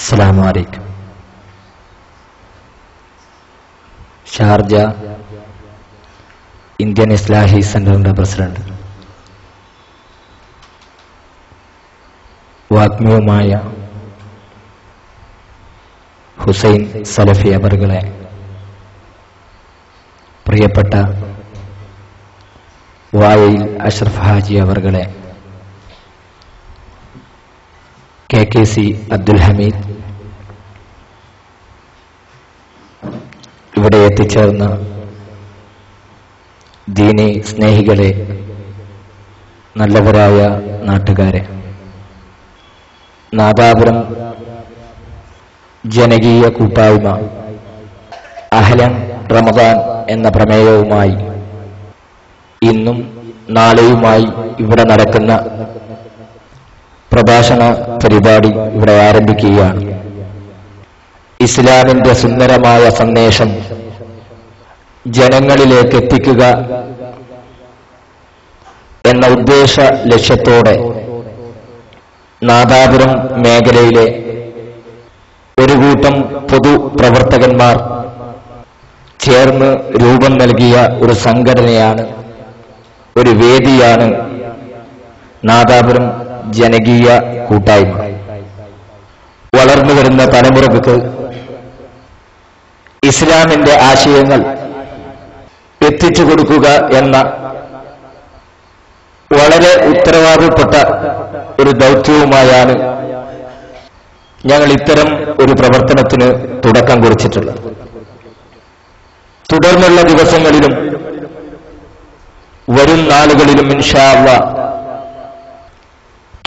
അസ്സലാമു അലൈക്കും. Sharjah Indian ഇസ്ലാഹി സെന്ററിന്റെ പ്രസിഡന്റ് വാഗ്മിയുമായ ഹുസൈൻ സലഫി അവറുകളെ, പ്രിയപ്പെട്ട വായിൽ അഷ്റഫ് ഹാജി അവറുകളെ, KKC അബ്ദുൽ ഹമീദ്, ഇവിടെ എത്തിച്ചേർന്ന ദീനി സ്നേഹികളെ, നല്ലവരായ നാട്ടുകാരെ, നാദാപുരം ജനകീയ കൂട്ടായ്മ അഹ്ലൻ റമദാൻ എന്ന പ്രമേയവുമായി ഇന്നും നാളെയുമായി ഇവിടെ നടക്കുന്ന പ്രഭാഷണ പരിപാടി ഇവിടെ ആരംഭിക്കുകയാണ്. ഇസ്ലാമിന്റെ സുന്ദരമായ സന്ദേശം ജനങ്ങളിലേക്ക് എത്തിക്കുക എന്ന ഉദ്ദേശ ലക്ഷ്യത്തോടെ നാദാപുരം മേഖലയിലെ ഒരു കൂട്ടം പൊതുപ്രവർത്തകന്മാർ ചേർന്ന് രൂപം നൽകിയ ഒരു സംഘടനയാണ്, ഒരു വേദിയാണ് നാദാപുരം ജനകീയ കൂട്ടായ്മ. വളർന്നുവരുന്ന തലമുറകൾക്ക് ഇസ്ലാമിന്റെ ആശയങ്ങൾ എത്തിച്ചു കൊടുക്കുക എന്ന വളരെ ഉത്തരവാദിത്തപ്പെട്ട ഒരു ദൗത്യവുമായാണ് ഞങ്ങൾ ഇത്തരം ഒരു പ്രവർത്തനത്തിന് തുടക്കം കുറിച്ചിട്ടുള്ളത്. തുടർന്നുള്ള ദിവസങ്ങളിലും വരും നാളുകളിലും ഇൻഷാ അല്ലാഹ്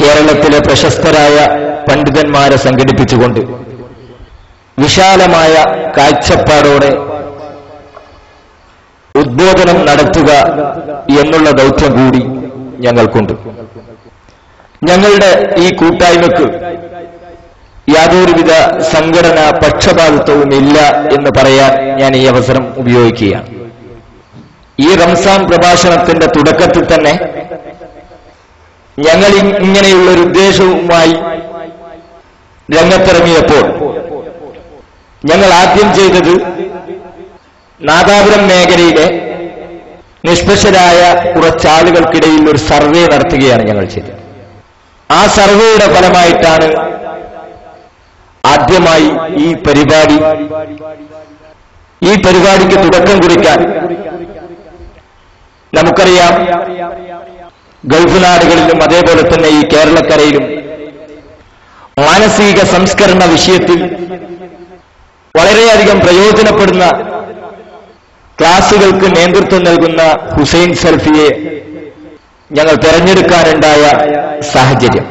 കേരളത്തിലെ പ്രശസ്തരായ പണ്ഡിതന്മാരെ സംഘടിപ്പിച്ചുകൊണ്ട് വിശാലമായ കാഴ്ചപ്പാടോടെ ഉദ്ബോധനം നടത്തുക എന്നുള്ള ദൗത്യം കൂടി ഞങ്ങൾക്കുണ്ട്. ഞങ്ങളുടെ ഈ കൂട്ടായ്മയ്ക്ക് യാതൊരുവിധ സംഘടനാ പക്ഷപാതിത്വവും ഇല്ല എന്ന് പറയാൻ ഞാൻ ഈ അവസരം ഉപയോഗിക്കുകയാണ്. ഈ റംസാൻ പ്രഭാഷണത്തിന്റെ തുടക്കത്തിൽ തന്നെ ഞങ്ങൾ ഇങ്ങനെയുള്ള ഒരു ഉദ്ദേശവുമായി രംഗത്തിറങ്ങിയപ്പോൾ ഞങ്ങൾ ആദ്യം ചെയ്തത് നാദാപുരം മേഖലയിലെ നിഷ്പക്ഷരായ കുറച്ചാളുകൾക്കിടയിൽ ഒരു സർവേ നടത്തുകയാണ് ഞങ്ങൾ ചെയ്തത്. ആ സർവേയുടെ ഫലമായിട്ടാണ് ആദ്യമായി ഈ പരിപാടിക്ക് തുടക്കം കുറിക്കാൻ നമുക്കറിയാം. ഗൾഫ് നാടുകളിലും അതേപോലെ തന്നെ ഈ കേരളക്കരയിലും മാനസിക സംസ്കരണ വിഷയത്തിൽ വളരെയധികം പ്രയോജനപ്പെടുന്ന ക്ലാസുകൾക്ക് നേതൃത്വം നൽകുന്ന ഹുസൈൻ സലഫിയെ ഞങ്ങൾ തെരഞ്ഞെടുക്കാനുണ്ടായ സാഹചര്യം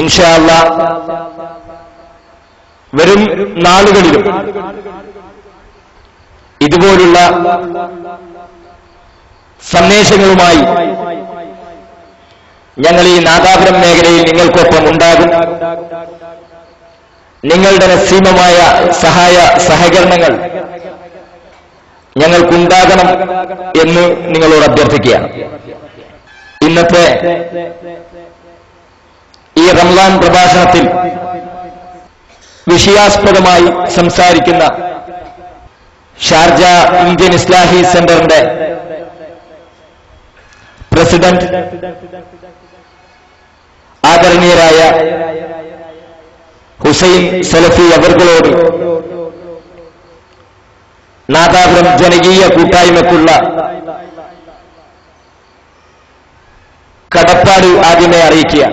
ഇൻഷാ അല്ലാഹ് വരും നാളുകളിലും ഇതുപോലുള്ള സന്ദേശങ്ങളുമായി ഞങ്ങൾ ഈ നാദാപുരം മേഖലയിൽ നിങ്ങൾക്കൊപ്പം ഉണ്ടാകും. നിങ്ങളുടെ നസീമമായ സഹായ സഹകരണങ്ങൾ ഞങ്ങൾക്കുണ്ടാകണം എന്ന് നിങ്ങളോട് അഭ്യർത്ഥിക്കുകയാണ്. ഇന്നത്തെ ഈ റംസാൻ പ്രഭാഷണത്തിൽ വിഷയാസ്പദമായി സംസാരിക്കുന്ന ഷാർജ ഇന്ത്യൻ ഇസ്ലാഹി സെന്ററിന്റെ പ്രസിഡന്റ് ആദരണീയരായ ഹുസൈൻ സലഫി അവർകളോട് നാദാപുരം ജനകീയ കൂട്ടായ്മയ്ക്കുള്ള കടപ്പാട് ആദ്യമേ അറിയിക്കുക.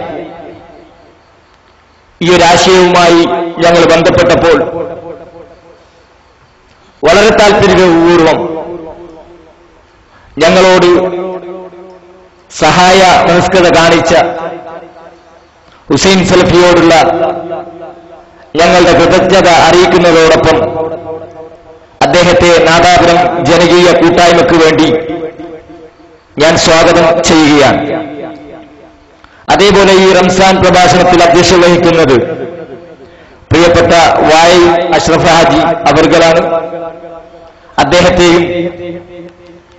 ഈ ഒരു ആശയവുമായി ഞങ്ങൾ ബന്ധപ്പെട്ടപ്പോൾ വളരെ താല്പര്യപൂർവം ഞങ്ങളോട് സഹായ മനസ്കത കാണിച്ച ഹുസൈൻ സലഫിയോടുള്ള ഞങ്ങളുടെ കൃതജ്ഞത അറിയിക്കുന്നതോടൊപ്പം അദ്ദേഹത്തെ നാദാപുരം ജനകീയ കൂട്ടായ്മയ്ക്ക് വേണ്ടി ഞാൻ സ്വാഗതം ചെയ്യുകയാണ്. അതേപോലെ ഈ റംസാൻ പ്രഭാഷണത്തിൽ അധ്യക്ഷത വഹിക്കുന്നത് പ്രിയപ്പെട്ട വായിൽ അഷ്റഫ് ഹാജി അവർകളാണ്. അദ്ദേഹത്തെയും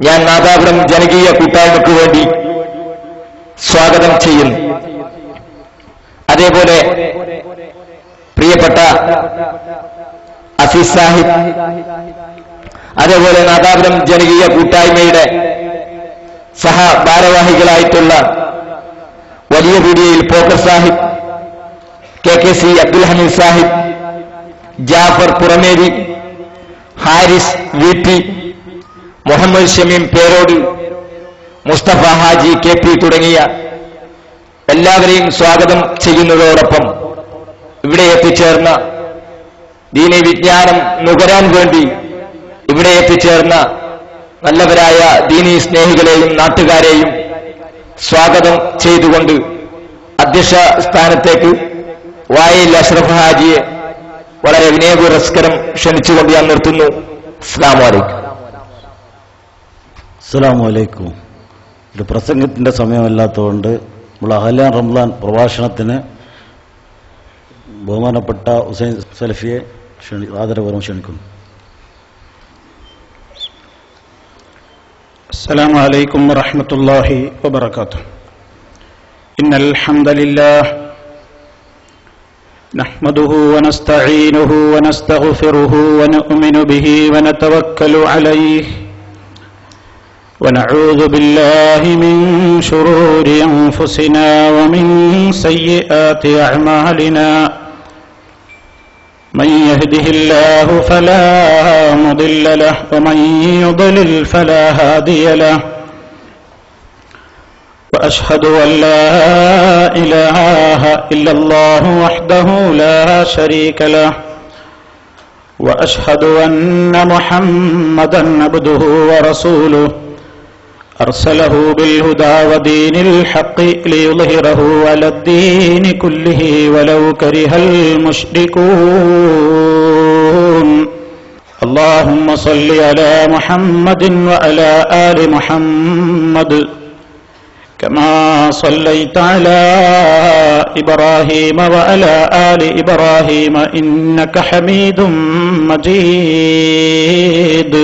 ഞാൻ നാദാപുരം ജനകീയ കൂട്ടായ്മയ്ക്ക് വേണ്ടി സ്വാഗതം ചെയ്യുന്നു. അതേപോലെ പ്രിയ പ്രിയപ്പെട്ട അസീസ് സാഹിബ്, അതേപോലെ നാദാപുരം ജനകീയ കൂട്ടായ്മയുടെ സഹഭാരവാഹികളായിട്ടുള്ള വലിയ പീടികയിൽ പോക്കർ സാഹിബ്, KKC അബ്ദുൽ ഹമീദ് സാഹിബ്, ജാഫർ പുറമേരി, ഹാരിസ് VP, മുഹമ്മദ് ഷമീം പേരോട്, മുസ്തഫ ഹാജി KP തുടങ്ങിയ എല്ലാവരെയും സ്വാഗതം ചെയ്യുന്നതോടൊപ്പം ഇവിടെ എത്തിച്ചേർന്ന ദീനീ വിജ്ഞാനം നുകരാൻ വേണ്ടി ഇവിടെ എത്തിച്ചേർന്ന നല്ലവരായ ദീനീ സ്നേഹികളെയും നാട്ടുകാരെയും സ്വാഗതം ചെയ്തുകൊണ്ട് അധ്യക്ഷ സ്ഥാനത്തേക്ക് വായിൽ അഷ്റഫ് ഹാജിയെ വളരെ വിനയപുരസ്കരം ക്ഷണിച്ചുകൊണ്ട് ഞാൻ നിർത്തുന്നു. അസ്സലാമു അലൈക്കും. അസ്സലാമു അലൈക്കും. ഇത് പ്രസംഗത്തിന്റെ സമയമല്ലാത്തതുകൊണ്ട് നമ്മൾ അഹ്ലാൻ റംസാൻ പ്രഭാഷണത്തിന് ബഹുമാനപ്പെട്ട ഹുസൈൻ സലഫിയെ ആദരപൂർവ്വം ക്ഷണിക്കുന്നു. അസ്സലാമു അലൈക്കും വറഹ്മത്തുള്ളാഹി വബറകാതുഹു. ഇന്നൽ ഹംദലില്ലാഹ് നഹ്മദുഹു വനസ്തഈനുഹു വനസ്തഗ്ഫിറുഹു വനുഅ്മിനു ബിഹി വനതവക്കലു അലൈഹി ونعوذ بالله من شرور أنفسنا ومن سيئات أعمالنا من يهده الله فلا مضل له ومن يضلل فلا هادي له وأشهد أن لا إله إلا الله وحده لا شريك له وأشهد أن محمدا عبده ورسوله أرسله بالهدى ودين الحق ليظهره على الدين كله ولو كره المشركون. اللهم صل على محمد وعلى آل محمد كما صليت على إبراهيم وعلى آل إبراهيم إنك حميد مجيد.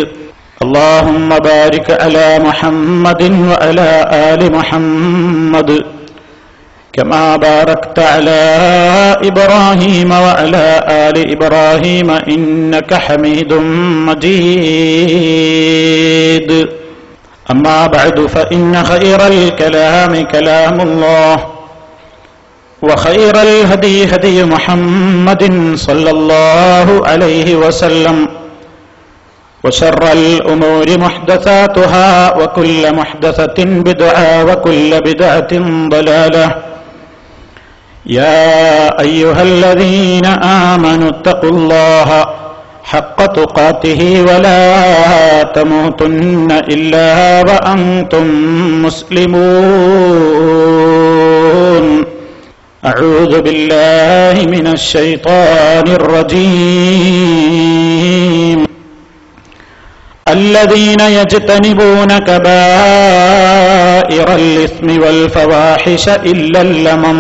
اللهم بارك على محمد وعلى آل محمد كما باركت على إبراهيم وعلى آل إبراهيم إنك حميد مجيد. أما بعد فإن خير الكلام كلام الله وخير الهدي هدي محمد صلى الله عليه وسلم وشر الأمور محدثاتها وكل محدثة بدعة وكل بدعة ضلالة. يا أيها الذين آمنوا اتقوا الله حق تقاته ولا تموتن إلا وأنتم مسلمون. أعوذ بالله من الشيطان الرجيم. الذين يجتنبون كبائر الإثم والفواحش إلا اللمم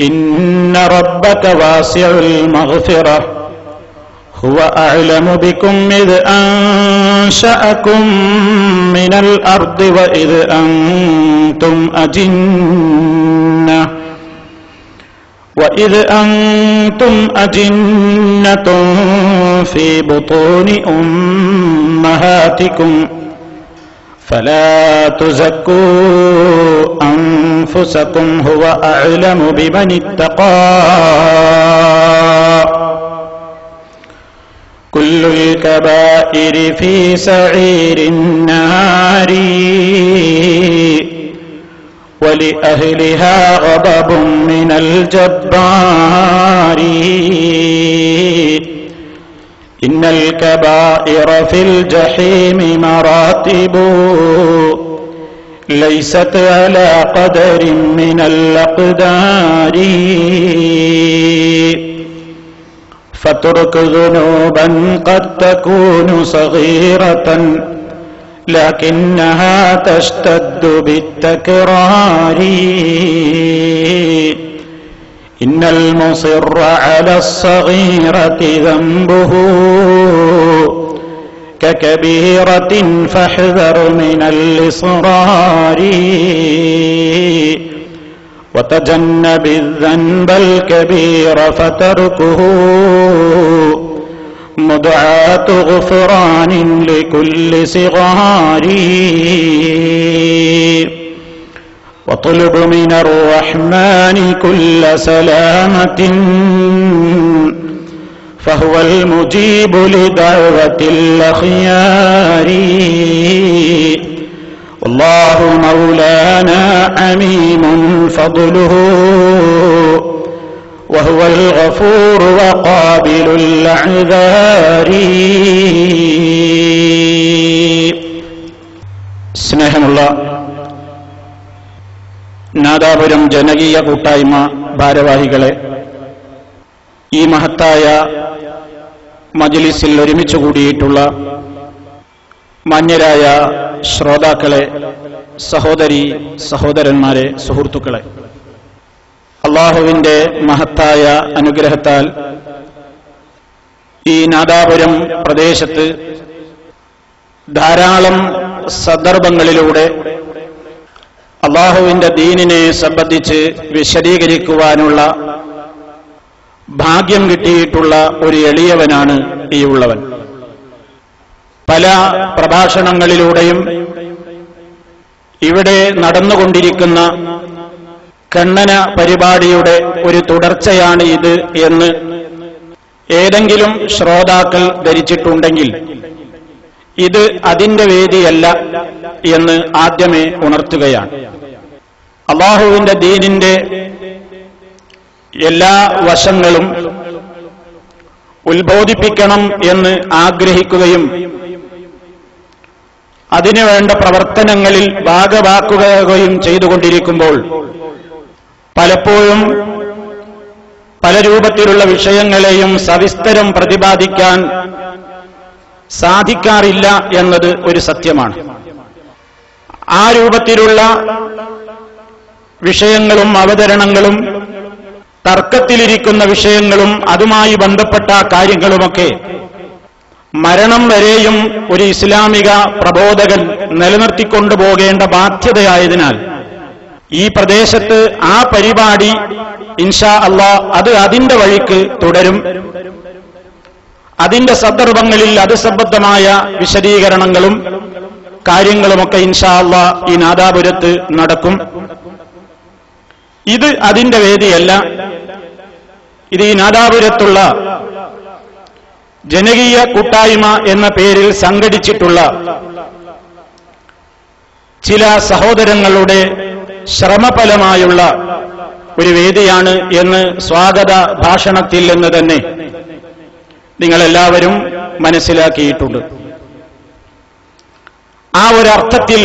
إن ربك واسع المغفرة هو أعلم بكم إذ أنشأكم من الأرض وإذ أنتم أجنة في بطون أمهاتكم فلا تزكوا أنفسكم هو أعلم بمن اتقى. كل الكبائر في سعير النار ولأهلها غضب من الجبار. إن الكبائر في الجحيم مراتب ليست على قدر من الأقدار. فترك ذنوبا قد تكون صغيرة لكنها تشتد بالتكرار. إن المصر على الصغيرة ذنبه ككبيرة فاحذر من الإصرار. وتجنب الذنب الكبير فتركه مدعاة غفران لكل صغار واطلب من الرحمن كل سلامة فهو المجيب لدعوة الأخيار والله مولانا عميم فضله وهو الغفور وقابل الأعذار. സ്നേഹമുള്ള നാദാപുരം ജനകീയ കൂട്ടായ്മ ഭാരവാഹികളെ, ഈ മഹത്തായ മജ്‌ലിസിൽ ഒരുമിച്ചു കൂടിയിട്ടുള്ള മാന്യരായ ശ്രോതാക്കളെ, സഹോദരി സഹോദരന്മാരെ, സുഹൃത്തുക്കളെ, അള്ളാഹുവിന്റെ മഹത്തായ അനുഗ്രഹത്താൽ ഈ നാദാപുരം പ്രദേശത്ത് ധാരാളം സന്ദർഭങ്ങളിലൂടെ അള്ളാഹുവിന്റെ ദീനിനെ സംബന്ധിച്ച് വിശദീകരിക്കുവാനുള്ള ഭാഗ്യം കിട്ടിയിട്ടുള്ള ഒരു എളിയവനാണ് ഈ ഉള്ളവൻ. പല പ്രഭാഷണങ്ങളിലൂടെയും ഇവിടെ നടന്നുകൊണ്ടിരിക്കുന്ന കണ്ണന പരിപാടിയുടെ ഒരു തുടർച്ചയാണ് ഇത് എന്ന് ഏതെങ്കിലും ശ്രോതാക്കൾ ധരിച്ചിട്ടുണ്ടെങ്കിൽ ഇത് അതിന്റെ വേദിയല്ല എന്ന് ആദ്യമേ ഉണർത്തുകയാണ്. അല്ലാഹുവിന്റെ ദീനിന്റെ എല്ലാ വശങ്ങളും ഉത്ബോധിപ്പിക്കണം എന്ന് ആഗ്രഹിക്കുകയും അതിനുവേണ്ട പ്രവർത്തനങ്ങളിൽ ഭാഗവാക്കുകയും ചെയ്തുകൊണ്ടിരിക്കുമ്പോൾ പലപ്പോഴും പല രൂപത്തിലുള്ള വിഷയങ്ങളെയും സവിസ്തരം പ്രതിപാദിക്കാൻ സാധിക്കാറില്ല എന്നത് ഒരു സത്യമാണ്. ആ രൂപത്തിലുള്ള വിഷയങ്ങളും അവതരണങ്ങളും തർക്കത്തിലിരിക്കുന്ന വിഷയങ്ങളും അതുമായി ബന്ധപ്പെട്ട കാര്യങ്ങളുമൊക്കെ മരണം വരെയും ഒരു ഇസ്ലാമിക പ്രബോധകൻ നിലനിർത്തിക്കൊണ്ടുപോകേണ്ട ബാധ്യതയായതിനാൽ ഈ പ്രദേശത്ത് ആ പരിപാടി ഇൻഷാ അല്ലാഹ് അത് അതിന്റെ വഴിക്ക് തുടരും. അതിന്റെ സന്ദർഭങ്ങളിൽ അത് സംബന്ധമായ വിശദീകരണങ്ങളും കാര്യങ്ങളുമൊക്കെ ഇൻഷാ അല്ലാഹ് ഈ നാദാപുരത്ത് നടക്കും. ഇത് അതിന്റെ വേദിയല്ല. ഇത് ഈ നാദാപുരത്തുള്ള ജനകീയ കൂട്ടായ്മ എന്ന പേരിൽ സംഘടിച്ചിട്ടുള്ള ചില സഹോദരങ്ങളുടെ ശ്രമഫലമായുള്ള ഒരു വേദിയാണ് എന്ന് സ്വാഗത ഭാഷണത്തിൽ നിന്ന് തന്നെ നിങ്ങളെല്ലാവരും മനസ്സിലാക്കിയിട്ടുണ്ട്. ആ ഒരർത്ഥത്തിൽ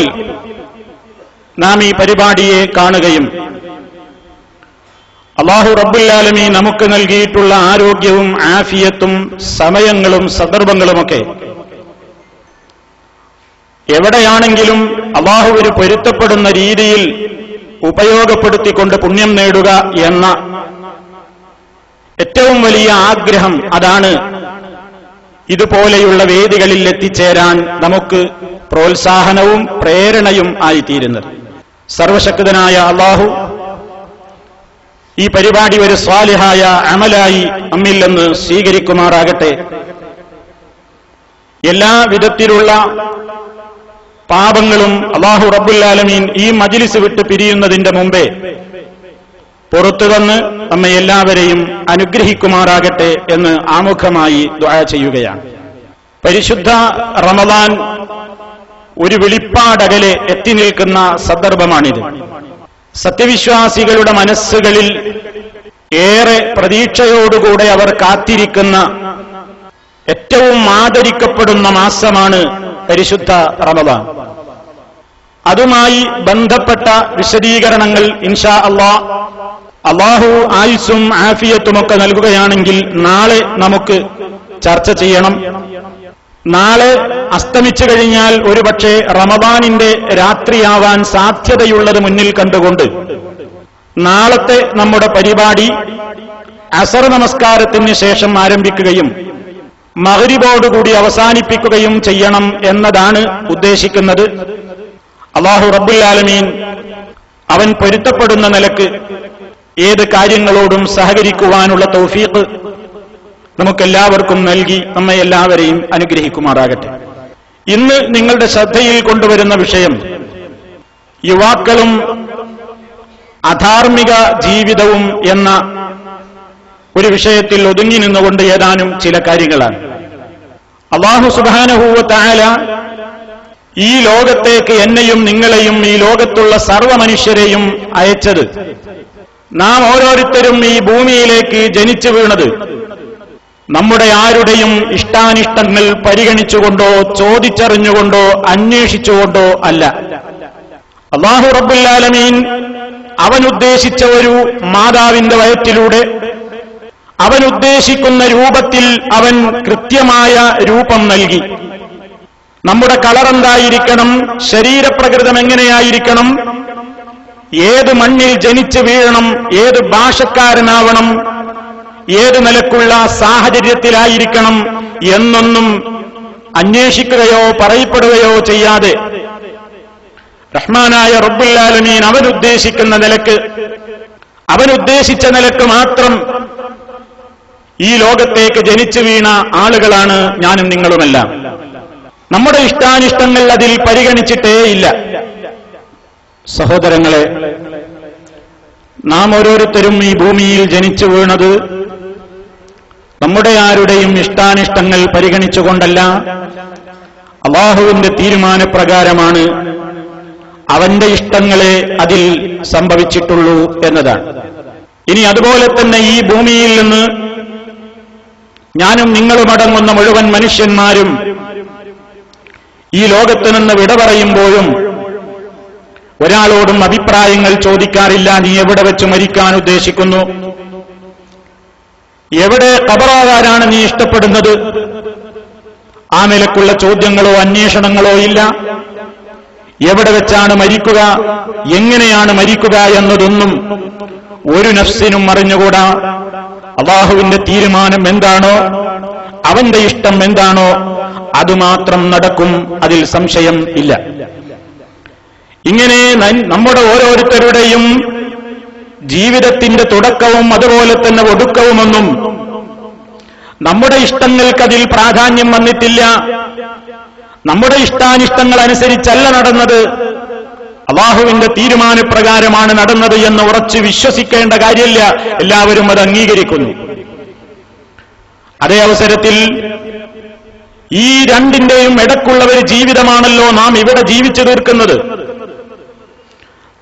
നാം ഈ പരിപാടിയെ കാണുകയും അല്ലാഹു റബ്ബുൽ ആലമീൻ നമുക്ക് നൽകിയിട്ടുള്ള ആരോഗ്യവും ആഫിയത്തും സമയങ്ങളും സന്ദർഭങ്ങളുമൊക്കെ എവിടെയാണെങ്കിലും അല്ലാഹുവിന് പൊരുത്തപ്പെടുന്ന രീതിയിൽ ഉപയോഗപ്പെടുത്തിക്കൊണ്ട് പുണ്യം നേടുക എന്ന ഏറ്റവും വലിയ ആഗ്രഹം അതാണ് ഇതുപോലെയുള്ള വേദികളിൽ എത്തിച്ചേരാൻ നമുക്ക് പ്രോത്സാഹനവും പ്രേരണയും ആയിത്തീരുന്നത്. സർവശക്തനായ അല്ലാഹു ഈ പരിപാടി ഒരു സ്വാലിഹായ അമലായി നമ്മിൽ നിന്ന് സ്വീകരിക്കുമാറാകട്ടെ. എല്ലാ വിധത്തിലുള്ള പാപങ്ങളും അല്ലാഹു റബ്ബുൽ ആലമീൻ ഈ മജ്‌ലിസ് വിട്ട് പിരിയുന്നതിന്റെ മുമ്പേ പുറത്തുവന്ന് നമ്മെ എല്ലാവരെയും അനുഗ്രഹിക്കുമാറാകട്ടെ എന്ന് ആമുഖമായി ദുആ ചെയ്യുകയാണ്. പരിശുദ്ധ റമദാൻ ഒരു വെളിപ്പാടകലെ എത്തി നിൽക്കുന്ന സന്ദർഭമാണിത്. സത്യവിശ്വാസികളുടെ മനസ്സുകളിൽ ഏറെ പ്രതീക്ഷയോടുകൂടെ അവർ കാത്തിരിക്കുന്ന ഏറ്റവും ആദരിക്കപ്പെടുന്ന മാസമാണ് പരിശുദ്ധ റമദാൻ. അതുമായി ബന്ധപ്പെട്ട വിശദീകരണങ്ങൾ ഇൻഷാ അല്ലാഹ് അല്ലാഹു ആയുസ്സും ആഫിയത്തുമൊക്കെ നൽകുകയാണെങ്കിൽ നാളെ നമുക്ക് ചർച്ച ചെയ്യണം. നാളെ അസ്തമിച്ചു കഴിഞ്ഞാൽ ഒരുപക്ഷെ റമദാനിന്റെ രാത്രിയാവാൻ സാധ്യതയുള്ളത് മുന്നിൽ കണ്ടുകൊണ്ട് നാളത്തെ നമ്മുടെ പരിപാടി അസർ നമസ്കാരത്തിന് ശേഷം ആരംഭിക്കുകയും മഗ്രിബോടുകൂടി അവസാനിപ്പിക്കുകയും ചെയ്യണം എന്നതാണ് ഉദ്ദേശിക്കുന്നത്. അല്ലാഹു റബ്ബുൽ ആലമീൻ അവൻ പൊരുത്തപ്പെടുന്ന നിലക്ക് ഏത് കാര്യങ്ങളോടും സഹകരിക്കുവാനുള്ള തൗഫീഖ് നമുക്കെല്ലാവർക്കും നൽകി നമ്മെ എല്ലാവരെയും അനുഗ്രഹിക്കുമാറാകട്ടെ. ഇന്ന് നിങ്ങളുടെ ശ്രദ്ധയിൽ കൊണ്ടുവരുന്ന വിഷയം യുവാക്കളും അധാർമിക ജീവിതവും എന്ന ഒരു വിഷയത്തിൽ ഒതുങ്ങി നിന്നുകൊണ്ട് ഏതാനും ചില കാര്യങ്ങളാണ്. അല്ലാഹു സുബ്ഹാനഹു വ തആല ഈ ലോകത്തേക്ക് എന്നെയും നിങ്ങളെയും ഈ ലോകത്തുള്ള സർവ്വ മനുഷ്യരെയും അയച്ചത്, നാം ഓരോരുത്തരും ഈ ഭൂമിയിലേക്ക് ജനിച്ചു വീണത് നമ്മുടെ ആരുടെയും ഇഷ്ടാനിഷ്ടങ്ങൾ പരിഗണിച്ചുകൊണ്ടോ ചോദിച്ചറിഞ്ഞുകൊണ്ടോ അന്വേഷിച്ചുകൊണ്ടോ അല്ല. അല്ലാഹു റബ്ബുൽ ആലമീൻ അവനുദ്ദേശിച്ച ഒരു മാതാവിന്റെ വയറ്റിലൂടെ അവനുദ്ദേശിക്കുന്ന രൂപത്തിൽ അവൻ കൃത്യമായ രൂപം നൽകി. നമ്മുടെ കളർ എന്തായിരിക്കണം, ശരീരപ്രകൃതം എങ്ങനെയായിരിക്കണം, ഏത് മണ്ണിൽ ജനിച്ചു വീഴണം, ഏത് ഭാഷക്കാരനാവണം, ഏത് നിലക്കുള്ള സാഹചര്യത്തിലായിരിക്കണം എന്നൊന്നും അന്വേഷിക്കുകയോ പറയപ്പെടുകയോ ചെയ്യാതെ റഹ്മാനായ റബ്ബുൽ ആലമീൻ അവനുദ്ദേശിക്കുന്ന നിലക്ക്, അവനുദ്ദേശിച്ച നിലക്ക് മാത്രം ഈ ലോകത്തേക്ക് ജനിച്ചു വീണ ആളുകളാണ് ഞാനും നിങ്ങളുമെല്ലാം. നമ്മുടെ ഇഷ്ടാനിഷ്ടങ്ങൾ അതിൽ പരിഗണിച്ചിട്ടേയില്ല. സഹോദരങ്ങളെ, നാം ഓരോരുത്തരും ഈ ഭൂമിയിൽ ജനിച്ചു വീണത് നമ്മുടെ ആരുടെയും ഇഷ്ടാനിഷ്ടങ്ങൾ പരിഗണിച്ചുകൊണ്ടല്ല, അല്ലാഹുവിന്റെ തീരുമാനപ്രകാരമാണ്. അവന്റെ ഇഷ്ടങ്ങളെ അതിൽ സംഭവിച്ചിട്ടുള്ളൂ എന്നതാണ്. ഇനി അതുപോലെ തന്നെ ഈ ഭൂമിയിൽ നിന്ന് ഞാനും നിങ്ങളുമടങ്ങുന്ന മുഴുവൻ മനുഷ്യന്മാരും ഈ ലോകത്ത് നിന്ന് വിട പറയുമ്പോഴും ഒരാളോടും അഭിപ്രായങ്ങൾ ചോദിക്കാറില്ല. നീ എവിടെ വെച്ച് മരിക്കാൻ ഉദ്ദേശിക്കുന്നു, എവിടെ ഖബറാകാനാണ് നീ ഇഷ്ടപ്പെടുന്നത്, ആ നിലക്കുള്ള ചോദ്യങ്ങളോ അന്വേഷണങ്ങളോ ഇല്ല. എവിടെ വെച്ചാണ് മരിക്കുക, എങ്ങനെയാണ് മരിക്കുക എന്നതൊന്നും ഒരു നഫ്സിനും അറിഞ്ഞുകൂടാ. അല്ലാഹുവിന്റെ തീരുമാനം എന്താണോ, അവന്റെ ഇഷ്ടം എന്താണോ അതുമാത്രം നടക്കും, അതിൽ സംശയം ഇല്ല. ഇങ്ങനെ നമ്മുടെ ഓരോരുത്തരുടെയും ജീവിതത്തിന്റെ തുടക്കവും അതുപോലെ തന്നെ ഒടുക്കവുമൊന്നും നമ്മുടെ ഇഷ്ടങ്ങൾക്കതിൽ പ്രാധാന്യം വന്നിട്ടില്ല. നമ്മുടെ ഇഷ്ടാനിഷ്ടങ്ങൾ അനുസരിച്ചല്ല നടന്നത്, അല്ലാഹുവിന്റെ തീരുമാനപ്രകാരമാണ് നടന്നത് എന്ന് ഉറച്ചു വിശ്വസിക്കേണ്ട കാര്യമില്ല. എല്ലാവരും അത് അംഗീകരിക്കുന്നു. അതേ അവസരത്തിൽ ഈ രണ്ടിന്റെയും ഇടക്കുള്ള ഒരു ജീവിതമാണല്ലോ നാം ഇവിടെ ജീവിച്ചു തീർക്കുന്നത്.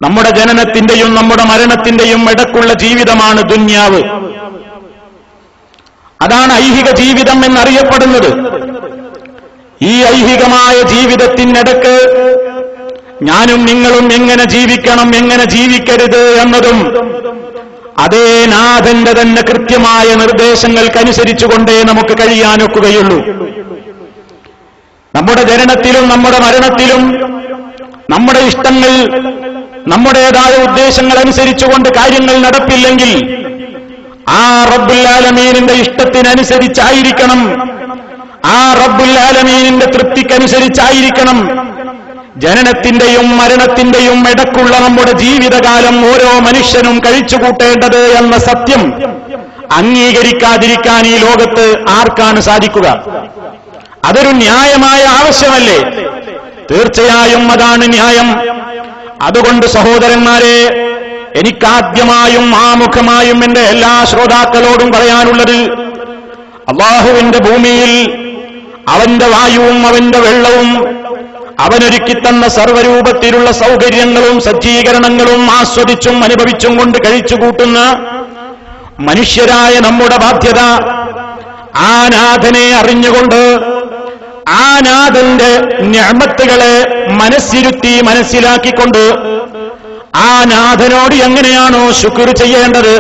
നമ്മുടെ ജനനത്തിന്റെയും നമ്മുടെ മരണത്തിന്റെയും ഇടക്കുള്ള ജീവിതമാണ് ദുന്യാവ്. അതാണ് ഐഹിക ജീവിതം എന്നറിയപ്പെടുന്നത്. ഈ ഐഹികമായ ജീവിതത്തിനിടക്ക് ഞാനും നിങ്ങളും എങ്ങനെ ജീവിക്കണം, എങ്ങനെ ജീവിക്കരുത് എന്നതും അതേ നാഥന്റെ തന്നെ കൃത്യമായ നിർദ്ദേശങ്ങൾക്കനുസരിച്ചുകൊണ്ടേ നമുക്ക് കഴിയാനൊക്കുകയുള്ളൂ. നമ്മുടെ ജനനത്തിലും നമ്മുടെ മരണത്തിലും നമ്മുടെ ഇഷ്ടങ്ങൾ, നമ്മുടേതായ ഉദ്ദേശങ്ങൾ അനുസരിച്ചുകൊണ്ട് കാര്യങ്ങൾ നടപ്പില്ലെങ്കിൽ ആ റബ്ബുൽ ആലമീനിന്റെ ഇഷ്ടത്തിനനുസരിച്ചായിരിക്കണം, ആ റബ്ബുൽ ആലമീനിന്റെ തൃപ്തിക്കനുസരിച്ചായിരിക്കണം ജനനത്തിന്റെയും മരണത്തിന്റെയും ഇടക്കുള്ള നമ്മുടെ ജീവിതകാലം ഓരോ മനുഷ്യനും കഴിച്ചുകൂട്ടേണ്ടത് എന്ന സത്യം അംഗീകരിക്കാതിരിക്കാൻ ഈ ലോകത്ത് ആർക്കാണ് സാധിക്കുക? അതൊരു ന്യായമായ ആവശ്യമല്ലേ? തീർച്ചയായും അതാണ് ന്യായം. അതുകൊണ്ട് സഹോദരന്മാരെ, എനിക്കാദ്യമായും ആമുഖമായും എന്റെ എല്ലാ ശ്രോതാക്കളോടും പറയാനുള്ളത്, അല്ലാഹുവിന്റെ ഭൂമിയിൽ അവന്റെ വായുവും അവന്റെ വെള്ളവും അവനൊരുക്കിത്തന്ന സർവ്വരൂപത്തിലുള്ള സൗകര്യങ്ങളും സജ്ജീകരണങ്ങളും ആസ്വദിച്ചും അനുഭവിച്ചും കൊണ്ട് കഴിച്ചുകൂട്ടുന്ന മനുഷ്യരായ നമ്മുടെ ബാധ്യത ആ നാഥനെ അറിഞ്ഞുകൊണ്ട് ആ നാഥന്റെ നിഅമത്തുകളെ മനസ്സിരുത്തി മനസ്സിലാക്കിക്കൊണ്ട് ആ നാഥനോട് എങ്ങനെയാണോ ശുക്ർ ചെയ്യേണ്ടത്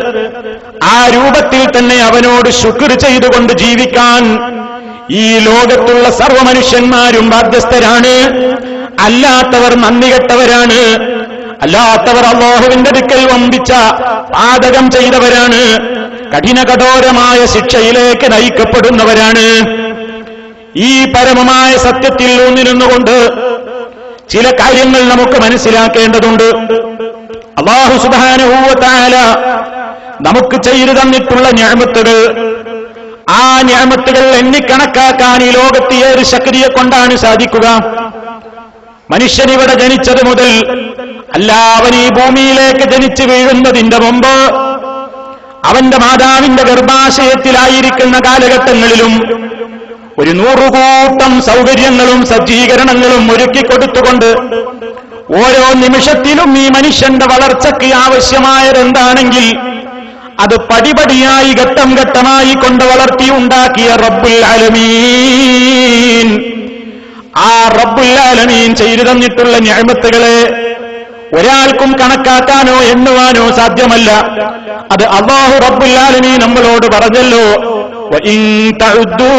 ആ രൂപത്തിൽ തന്നെ അവനോട് ശുക്ർ ചെയ്തുകൊണ്ട് ജീവിക്കാൻ ഈ ലോകത്തുള്ള സർവ്വ മനുഷ്യന്മാരും ബാധ്യസ്ഥരാണ്. അല്ലാത്തവർ നന്ദികെട്ടവരാണ്. അല്ലാത്തവർ അല്ലാഹുവിന്റെ അടുക്കൽ വമ്പിച്ച പാതകം ചെയ്തവരാണ്. കഠിനകഠോരമായ ശിക്ഷയിലേക്ക് നയിക്കപ്പെടുന്നവരാണ്. ഈ പരമമായ സത്യത്തിൽ ഊന്നിരുന്നുകൊണ്ട് ചില കാര്യങ്ങൾ നമുക്ക് മനസ്സിലാക്കേണ്ടതുണ്ട്. അല്ലാഹു സുബ്ഹാനഹു വ തആല നമുക്ക് ചെയ്തു തന്നിട്ടുള്ള നിഅമത്തുകൾ, ആ നിഅമത്തുകൾ എണ്ണിക്കണക്കാക്കാൻ ഈ ലോകത്ത് ഏത് ശക്തിയെ കൊണ്ടാണ് സാധിക്കുക? മനുഷ്യൻ ഇവിടെ ജനിച്ചത് മുതൽ അല്ല, അവൻ ഈ ഭൂമിയിലേക്ക് ജനിച്ചു വീഴുന്നതിന്റെ മുമ്പ് അവന്റെ മാതാവിന്റെ ഗർഭാശയത്തിലായിരിക്കുന്ന കാലഘട്ടങ്ങളിലും ഒരു 100 കൂട്ടം സൗകര്യങ്ങളും സജ്ജീകരണങ്ങളും ഒരുക്കിക്കൊടുത്തുകൊണ്ട് ഓരോ നിമിഷത്തിലും ഈ മനുഷ്യന്റെ വളർച്ചയ്ക്ക് ആവശ്യമായതെന്താണെങ്കിൽ അത് പടിപടിയായി ഘട്ടം ഘട്ടമായി കൊണ്ട് വളർത്തിയുണ്ടാക്കിയ റബ്ബുൽ ആലമീൻ, ആ റബ്ബുൽ ആലമീൻ ചെയ്തു തന്നിട്ടുള്ള നിഅമത്തുകളെ ഒരാൾക്കും കണക്കാക്കാനോ എണ്ണുവാനോ സാധ്യമല്ല. അത് അല്ലാഹു റബ്ബുൽ ആലമീൻ നമ്മളോട് പറഞ്ഞല്ലോ, വഇൻ തഉദ്ദൂ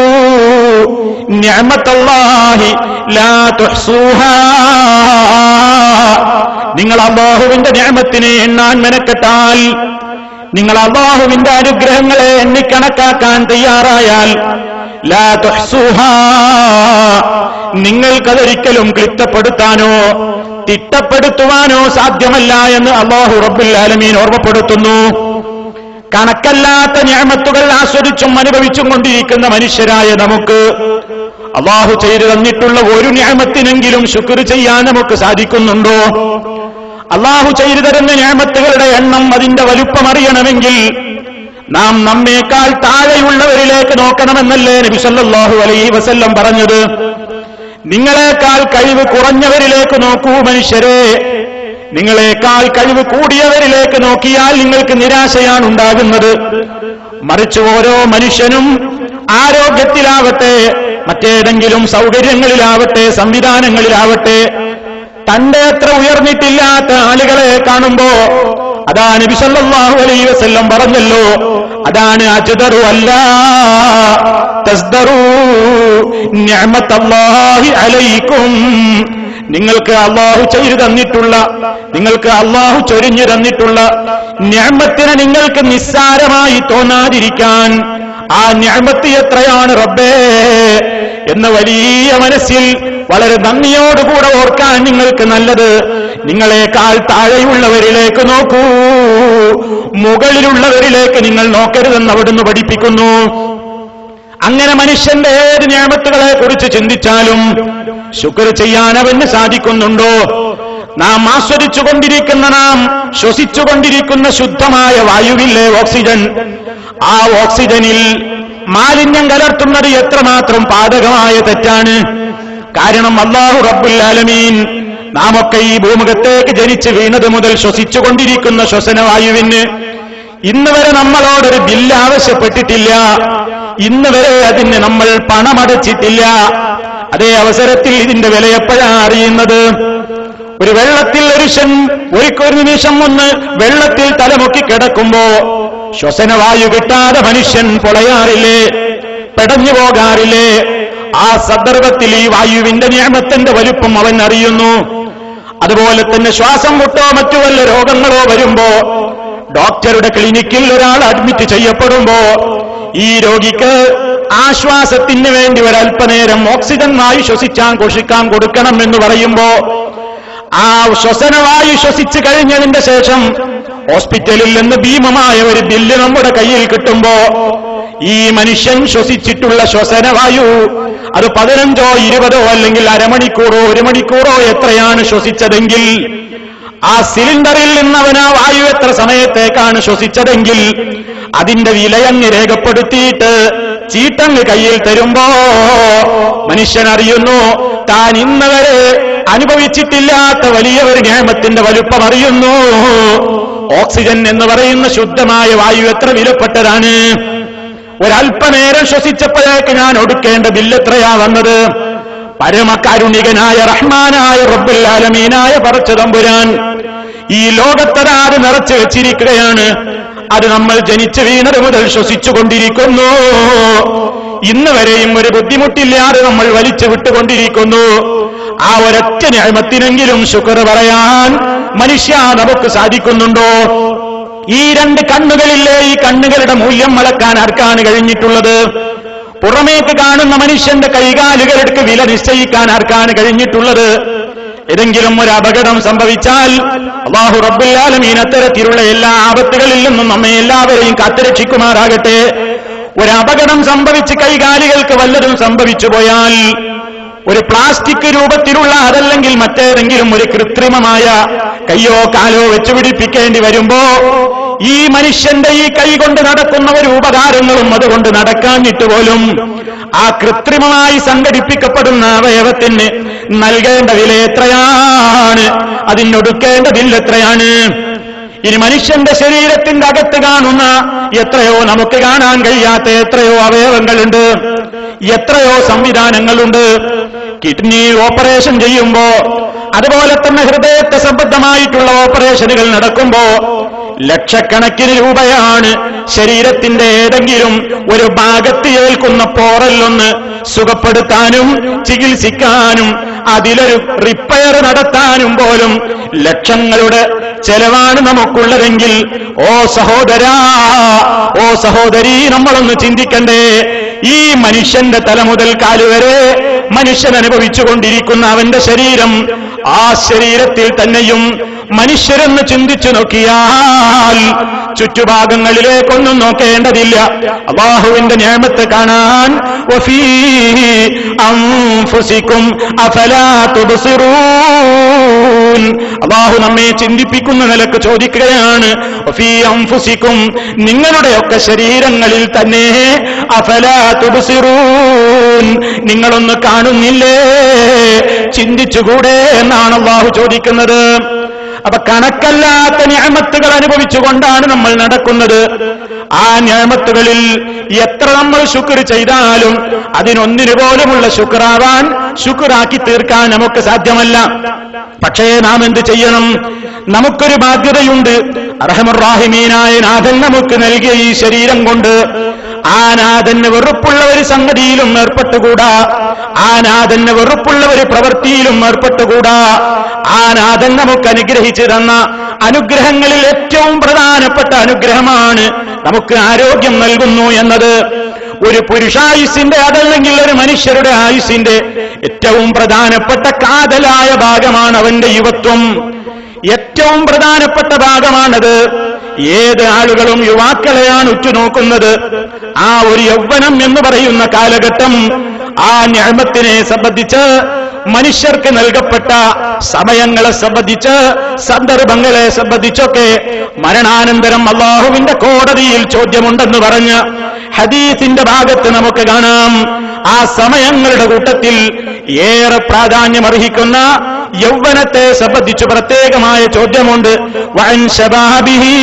നിഅമത്തല്ലാഹി ലാ തുഹ്സൂഹാ. നിങ്ങൾ അല്ലാഹുവിന്റെ നിഅമത്തിനെ എണ്ണാൻ മെനക്കെട്ടാൽ, നിങ്ങൾ അല്ലാഹുവിന്റെ അനുഗ്രഹങ്ങളെ എണ്ണിക്കണക്കാക്കാൻ തയ്യാറായാൽ ലാ തുഹ്സൂഹാ, നിങ്ങൾക്കതൊരിക്കലും ക്ലിപ്തപ്പെടുത്താനോ തിട്ടപ്പെടുത്തുവാനോ സാധ്യമല്ല എന്ന് അല്ലാഹു റബ്ബുൽ ആലമീൻ ഓർമ്മപ്പെടുത്തുന്നു. കണക്കല്ലാത്ത നിഅമത്തുകൾ ആസ്വദിച്ചും അനുഭവിച്ചും കൊണ്ടിരിക്കുന്ന മനുഷ്യരായ നമുക്ക് അല്ലാഹു ചെയ്തു തന്നിട്ടുള്ള ഒരു നിഅമത്തിനെങ്കിലും ശുക്ർ ചെയ്യാൻ നമുക്ക് സാധിക്കുന്നുണ്ടോ? അല്ലാഹു ചെയ്തു തരുന്ന നിഅമത്തുകളുടെ എണ്ണം, അതിന്റെ വലുപ്പം അറിയണമെങ്കിൽ നാം നമ്മേക്കാൾ താഴെയുള്ളവരിലേക്ക് നോക്കണമെന്നല്ലേ നബി സല്ലല്ലാഹു അലൈഹി വസല്ലം പറഞ്ഞത്? നിങ്ങളെക്കാൾ കഴിവ് കുറഞ്ഞവരിലേക്ക് നോക്കൂ മനുഷ്യരെ, നിങ്ങളെക്കാൾ കഴിവ് കൂടിയവരിലേക്ക് നോക്കിയാൽ നിങ്ങൾക്ക് നിരാശയാണ് ഉണ്ടാകുന്നത്. മറിച്ച് ഓരോ മനുഷ്യനും ആരോഗ്യത്തിലാവട്ടെ, മറ്റേതെങ്കിലും സൗകര്യങ്ങളിലാവട്ടെ, സംവിധാനങ്ങളിലാവട്ടെ, തന്റെ അത്ര ഉയർന്നിട്ടില്ലാത്ത ആളുകളെ കാണുമ്പോ അതാ നബി സല്ലല്ലാഹു അലൈഹി വസല്ലം പറഞ്ഞല്ലോ, അതാണ് അജ്ദറു അല്ലാ തസ്ദറു നിഅമത്തല്ലാഹി അലൈക്കും. നിങ്ങൾക്ക് അല്ലാഹു ചെയ്തു തന്നിട്ടുള്ള, നിങ്ങൾക്ക് അല്ലാഹു ചൊരിഞ്ഞു തന്നിട്ടുള്ള നിഅമത്തിനെ നിങ്ങൾക്ക് നിസ്സാരമായി തോന്നാതിരിക്കാൻ, ആ നിഅമത്ത് എത്രയാണ് റബ്ബേ എന്ന വലിയ മനസ്സിൽ വളരെ നന്ദിയോടുകൂടെ ഓർക്കാൻ നിങ്ങൾക്ക് നല്ലത് നിങ്ങളെക്കാൾ താഴെയുള്ളവരിലേക്ക് നോക്കൂ, മുകളിലുള്ളവരിലേക്ക് നിങ്ങൾ നോക്കരുതെന്ന് അവിടുന്ന് പഠിപ്പിക്കുന്നു. അങ്ങനെ മനുഷ്യന്റെ ഏത് നിഅമത്തുകളെ കുറിച്ച് ചിന്തിച്ചാലും ശുക്ർ ചെയ്യാൻ അവന് സാധിക്കുന്നുണ്ടോ? നാം ആസ്വദിച്ചുകൊണ്ടിരിക്കുന്ന, നാം ശ്വസിച്ചുകൊണ്ടിരിക്കുന്ന ശുദ്ധമായ വായുവില്ലേ ഓക്സിജൻ, ആ ഓക്സിജനിൽ മാലിന്യം കലർത്തുന്നത് എത്രമാത്രം പാതകമായ തെറ്റാണ്. കാരണം അല്ലാഹു റബ്ബുൽ ആലമീൻ നാമൊക്കെ ഈ ഭൂമുഖത്തേക്ക് ജനിച്ച് വീണത് മുതൽ ശ്വസിച്ചുകൊണ്ടിരിക്കുന്ന ശ്വസനവായുവിന് ഇന്ന് വരെ നമ്മളോടൊരു ബില്ല് ആവശ്യപ്പെട്ടിട്ടില്ല, ഇന്ന് വരെ അതിന് നമ്മൾ പണമടച്ചിട്ടില്ല. അതേ അവസരത്തിൽ ഇതിന്റെ വില എപ്പോഴാണ് അറിയുന്നത്? ഒരു വെള്ളത്തിൽ ഒരു നിമിഷം ഒന്ന് വെള്ളത്തിൽ തലമുക്കി കിടക്കുമ്പോ ശ്വസനവായു കിട്ടാതെ മനുഷ്യൻ പൊളയാറില്ലേ, പെടഞ്ഞു പോകാറില്ലേ? ആ സന്ദർഭത്തിൽ ഈ വായുവിന്റെ നിഅമത്തിന്റെ വലുപ്പം അവൻ അറിയുന്നു. അതുപോലെ തന്നെ ശ്വാസം മുട്ടോ മറ്റു വല്ല രോഗങ്ങളോ വരുമ്പോ ഡോക്ടറുടെ ക്ലിനിക്കിൽ ഒരാൾ അഡ്മിറ്റ് ചെയ്യപ്പെടുമ്പോ ഈ രോഗിക്ക് ആശ്വാസത്തിന് വേണ്ടി ഒരല്പനേരം ഓക്സിജൻ വായു ശ്വസിക്കാൻ കൊടുക്കണം എന്ന് പറയുമ്പോ ആ ശ്വസനവായു ശ്വസിച്ചു കഴിഞ്ഞതിന്റെ ശേഷം ഹോസ്പിറ്റലിൽ നിന്ന് ഭീമമായ ഒരു ബില്ല് നമ്മുടെ കയ്യിൽ കിട്ടുമ്പോ ഈ മനുഷ്യൻ ശ്വസിച്ചിട്ടുള്ള ശ്വസനവായു അത് 15ഓ 20ഓ അല്ലെങ്കിൽ അരമണിക്കൂറോ 1 മണിക്കൂറോ എത്രയാണ് ശ്വസിച്ചതെങ്കിൽ, ആ സിലിണ്ടറിൽ നിന്ന് അവൻ ആ വായു എത്ര സമയത്തേക്കാണ് ശ്വസിച്ചതെങ്കിൽ അതിന്റെ വിലയങ്ങ് രേഖപ്പെടുത്തിയിട്ട് ചീട്ടങ്ങ് കയ്യിൽ തരുമ്പോ മനുഷ്യൻ അറിയുന്നു താൻ ഇന്ന് വരെ അനുഭവിച്ചിട്ടില്ലാത്ത വലിയ ഒരു നിഅമത്തിന്റെ വലുപ്പം അറിയുന്നു. ഓക്സിജൻ എന്ന് പറയുന്ന ശുദ്ധമായ വായു എത്ര വിലപ്പെട്ടതാണ്. ഒരല്പനേരം ശ്വസിച്ചപ്പോഴേക്ക് ഞാൻ ഒടുക്കേണ്ട ബില്ല് എത്രയാ വന്നത്? പരമകാരുണികനായ റഹ്മാനായ റബ്ബുൽ ആലമീനായ പടച്ച തമ്പുരാൻ ഈ ലോകത്തരാത് നിറച്ചു വെച്ചിരിക്കുകയാണ്. അത് നമ്മൾ ജനിച്ചു വീണത് മുതൽ ശ്വസിച്ചുകൊണ്ടിരിക്കുന്നു. ഇന്ന് വരെയും ഒരു ബുദ്ധിമുട്ടില്ലാതെ നമ്മൾ വലിച്ചു വിട്ടുകൊണ്ടിരിക്കുന്നു. ആ ഒരൊറ്റ നിഅമത്തിനെങ്കിലും ശുക്ർ പറയാൻ മനുഷ്യ നമുക്ക് സാധിക്കുന്നുണ്ടോ? ഈ 2 കണ്ണുകളില്ലേ, ഈ കണ്ണുകളുടെ മൂല്യം അളക്കാൻ ആർക്കാണ് കഴിഞ്ഞിട്ടുള്ളത്? പുറമേക്ക് കാണുന്ന മനുഷ്യന്റെ കൈകാലുകൾക്ക് വില നിശ്ചയിക്കാൻ ആർക്കാണ് കഴിഞ്ഞിട്ടുള്ളത്? ഏതെങ്കിലും ഒരു അപകടം സംഭവിച്ചാൽ അല്ലാഹു റബ്ബുൽ ആലമീൻ അത്തരത്തിലുള്ള എല്ലാ ആപത്തുകളിൽ നിന്നും നമ്മെ എല്ലാവരെയും കാത്തുരക്ഷിക്കുമാറാകട്ടെ. ഒരു അപകടം സംഭവിച്ച് കൈകാലികൾക്ക് വല്ലതും സംഭവിച്ചു പോയാൽ ഒരു പ്ലാസ്റ്റിക് രൂപത്തിലുള്ള അതല്ലെങ്കിൽ മറ്റേതെങ്കിലും ഒരു കൃത്രിമമായ കയ്യോ കാലോ വെച്ചുപിടിപ്പിക്കേണ്ടി വരുമ്പോ ഈ മനുഷ്യന്റെ ഈ കൈ കൊണ്ട് നടക്കുന്ന ഒരു ഉപകാരങ്ങളും അതുകൊണ്ട് നടക്കാഞ്ഞിട്ട് പോലും ആ കൃത്രിമമായി സംഘടിപ്പിക്കപ്പെടുന്ന അവയവത്തിന് നൽകേണ്ട വില എത്രയാണ്, അതിനൊടുക്കേണ്ട ബില്ല് എത്രയാണ്? ഇനി മനുഷ്യന്റെ ശരീരത്തിന്റെ അകത്ത് കാണുന്ന എത്രയോ നമുക്ക് കാണാൻ കഴിയാത്ത എത്രയോ അവയവങ്ങളുണ്ട്, എത്രയോ സംവിധാനങ്ങളുണ്ട്. കിഡ്നി ഓപ്പറേഷൻ ചെയ്യുമ്പോ, അതുപോലെ തന്നെ ഹൃദയത്തെ സംബന്ധമായിട്ടുള്ള ഓപ്പറേഷനുകൾ നടക്കുമ്പോ ലക്ഷക്കണക്കിന് രൂപയാണ് ശരീരത്തിന്റെ ഏതെങ്കിലും ഒരു ഭാഗത്ത് ഏൽക്കുന്ന പോറലൊന്ന് സുഖപ്പെടുത്താനും ചികിത്സിക്കാനും അതിലൊരു റിപ്പയർ നടത്താനും പോലും ലക്ഷങ്ങളുടെ ചെലവാണ് നമുക്കുള്ളതെങ്കിൽ ഓ സഹോദരാ, ഓ സഹോദരി, നമ്മളൊന്ന് ചിന്തിക്കണ്ടേ? ഈ മനുഷ്യന്റെ തല മുതൽ കാലുവരെ മനുഷ്യൻ അനുഭവിച്ചുകൊണ്ടിരിക്കുന്ന അവന്റെ ശരീരം, ആ ശരീരത്തിൽ തന്നെയും മനുഷ്യരെന്ന് ചിന്തിച്ചു നോക്കിയാൽ ചുറ്റുഭാഗങ്ങളിലേക്കൊന്നും നോക്കേണ്ടതില്ല. അല്ലാഹുവിന്റെ നിഅമത്ത് കാണാൻ വഫീ അൻഫുസികും അഫലാ തുബ്സിറൂൻ. അല്ലാഹു നമ്മെ ചിന്തിപ്പിക്കുന്ന നിലക്ക് ചോദിക്കുകയാണ്, വഫീ അൻഫുസികും, നിങ്ങളുടെയൊക്കെ ശരീരങ്ങളിൽ തന്നെ അഫലാ തുബ്സിറൂൻ, നിങ്ങളൊന്ന് കാണുന്നില്ലേ, ചിന്തിച്ചുകൂടെ എന്നാണ് അല്ലാഹു ചോദിക്കുന്നത്. അപ്പൊ കണക്കല്ലാത്ത നിഅമത്തുകൾ അനുഭവിച്ചുകൊണ്ടാണ് നമ്മൾ നടക്കുന്നത്. ആ നിഅമത്തുകളിൽ എത്ര നമ്മൾ ശുക്ർ ചെയ്താലും അതിനൊന്നിനു പോലുമുള്ള ശുക്റാവാൻ, ശുക്റാക്കി തീർക്കാൻ നമുക്ക് സാധ്യമല്ല. പക്ഷേ നാം എന്ത് ചെയ്യണം? നമുക്കൊരു ബാധ്യതയുണ്ട്. അർഹമർ റഹീമീനായ നാഥൻ നമുക്ക് നൽകിയ ഈ ശരീരം കൊണ്ട് ആ നാഥന് വെറുപ്പുള്ള ഒരു സംഗതിയിലും ഏർപ്പെട്ടുകൂടാ, ആ നാഥന് വെറുപ്പുള്ള ഒരു പ്രവൃത്തിയിലും ഏർപ്പെട്ടുകൂടാ. ആ നാഥൻ നമുക്ക് അനുഗ്രഹിച്ചു തന്ന അനുഗ്രഹങ്ങളിൽ ഏറ്റവും പ്രധാനപ്പെട്ട അനുഗ്രഹമാണ് നമുക്ക് ആരോഗ്യം നൽകുന്നു എന്നത്. ഒരു പുരുഷായുസിന്റെ അതല്ലെങ്കിൽ ഒരു മനുഷ്യരുടെ ആയുസിന്റെ ഏറ്റവും പ്രധാനപ്പെട്ട കാതലായ ഭാഗമാണ് അവന്റെ യുവത്വം. ഏറ്റവും പ്രധാനപ്പെട്ട ഭാഗമാണത്. ഏത് ആളുകളും യുവാക്കളെയാണ് ഉറ്റുനോക്കുന്നത്. ആ ഒരു യൗവനം എന്ന് പറയുന്ന കാലഘട്ടം ആ നിഅമത്തിനെ സംബന്ധിച്ച്, മനുഷ്യർക്ക് നൽകപ്പെട്ട സമയങ്ങളെ സംബന്ധിച്ച്, സന്ദർഭങ്ങളെ സംബന്ധിച്ചൊക്കെ മരണാനന്തരം അല്ലാഹുവിന്റെ കോടതിയിൽ ചോദ്യമുണ്ടെന്ന് പറഞ്ഞ് ഹദീസിന്റെ ഭാഗത്ത് നമുക്ക് കാണാം. ആ സമയങ്ങളുടെ കൂട്ടത്തിൽ ഏറെ പ്രാധാന്യമർഹിക്കുന്ന യൗവനത്തെ സംബന്ധിച്ച് പ്രത്യേകമായ ചോദ്യമുണ്ട്. വഅൻ ശബാബിഹി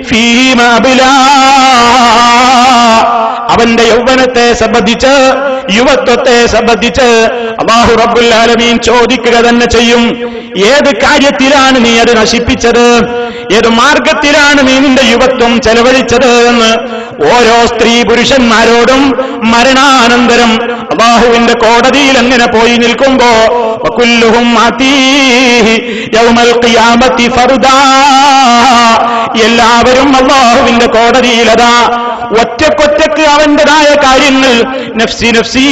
ഫീമ അബ്ലാ, അവന്റെ യൗവനത്തെ സംബന്ധിച്ച്, യുവത്വത്തെ സംബന്ധിച്ച് അല്ലാഹു റബ്ബുൽ ആലമീൻ ചോദിക്കുക തന്നെ ചെയ്യും. ഏത് കാര്യത്തിലാണ് നീ അത് നശിപ്പിച്ചത്, ഏത് മാർഗത്തിലാണ് നീ നിന്റെ യുവത്വം ചെലവഴിച്ചത് എന്ന് ഓരോ സ്ത്രീ പുരുഷന്മാരോടും മരണാനന്തരം അല്ലാഹുവിന്റെ കോടതിയിൽ അങ്ങനെ പോയി നിൽക്കുമ്പോ വകുല്ലുഹും ആതീഹി യൗമൽ ഖിയാമത്തി ഫർദാ, എല്ലാവരും അല്ലാഹുവിന്റെ കോടതിയിൽ അതാ ഒറ്റക്കൊറ്റക്ക് അവന്റേതായ കാര്യങ്ങൾ, നഫ്സി നഫ്സി,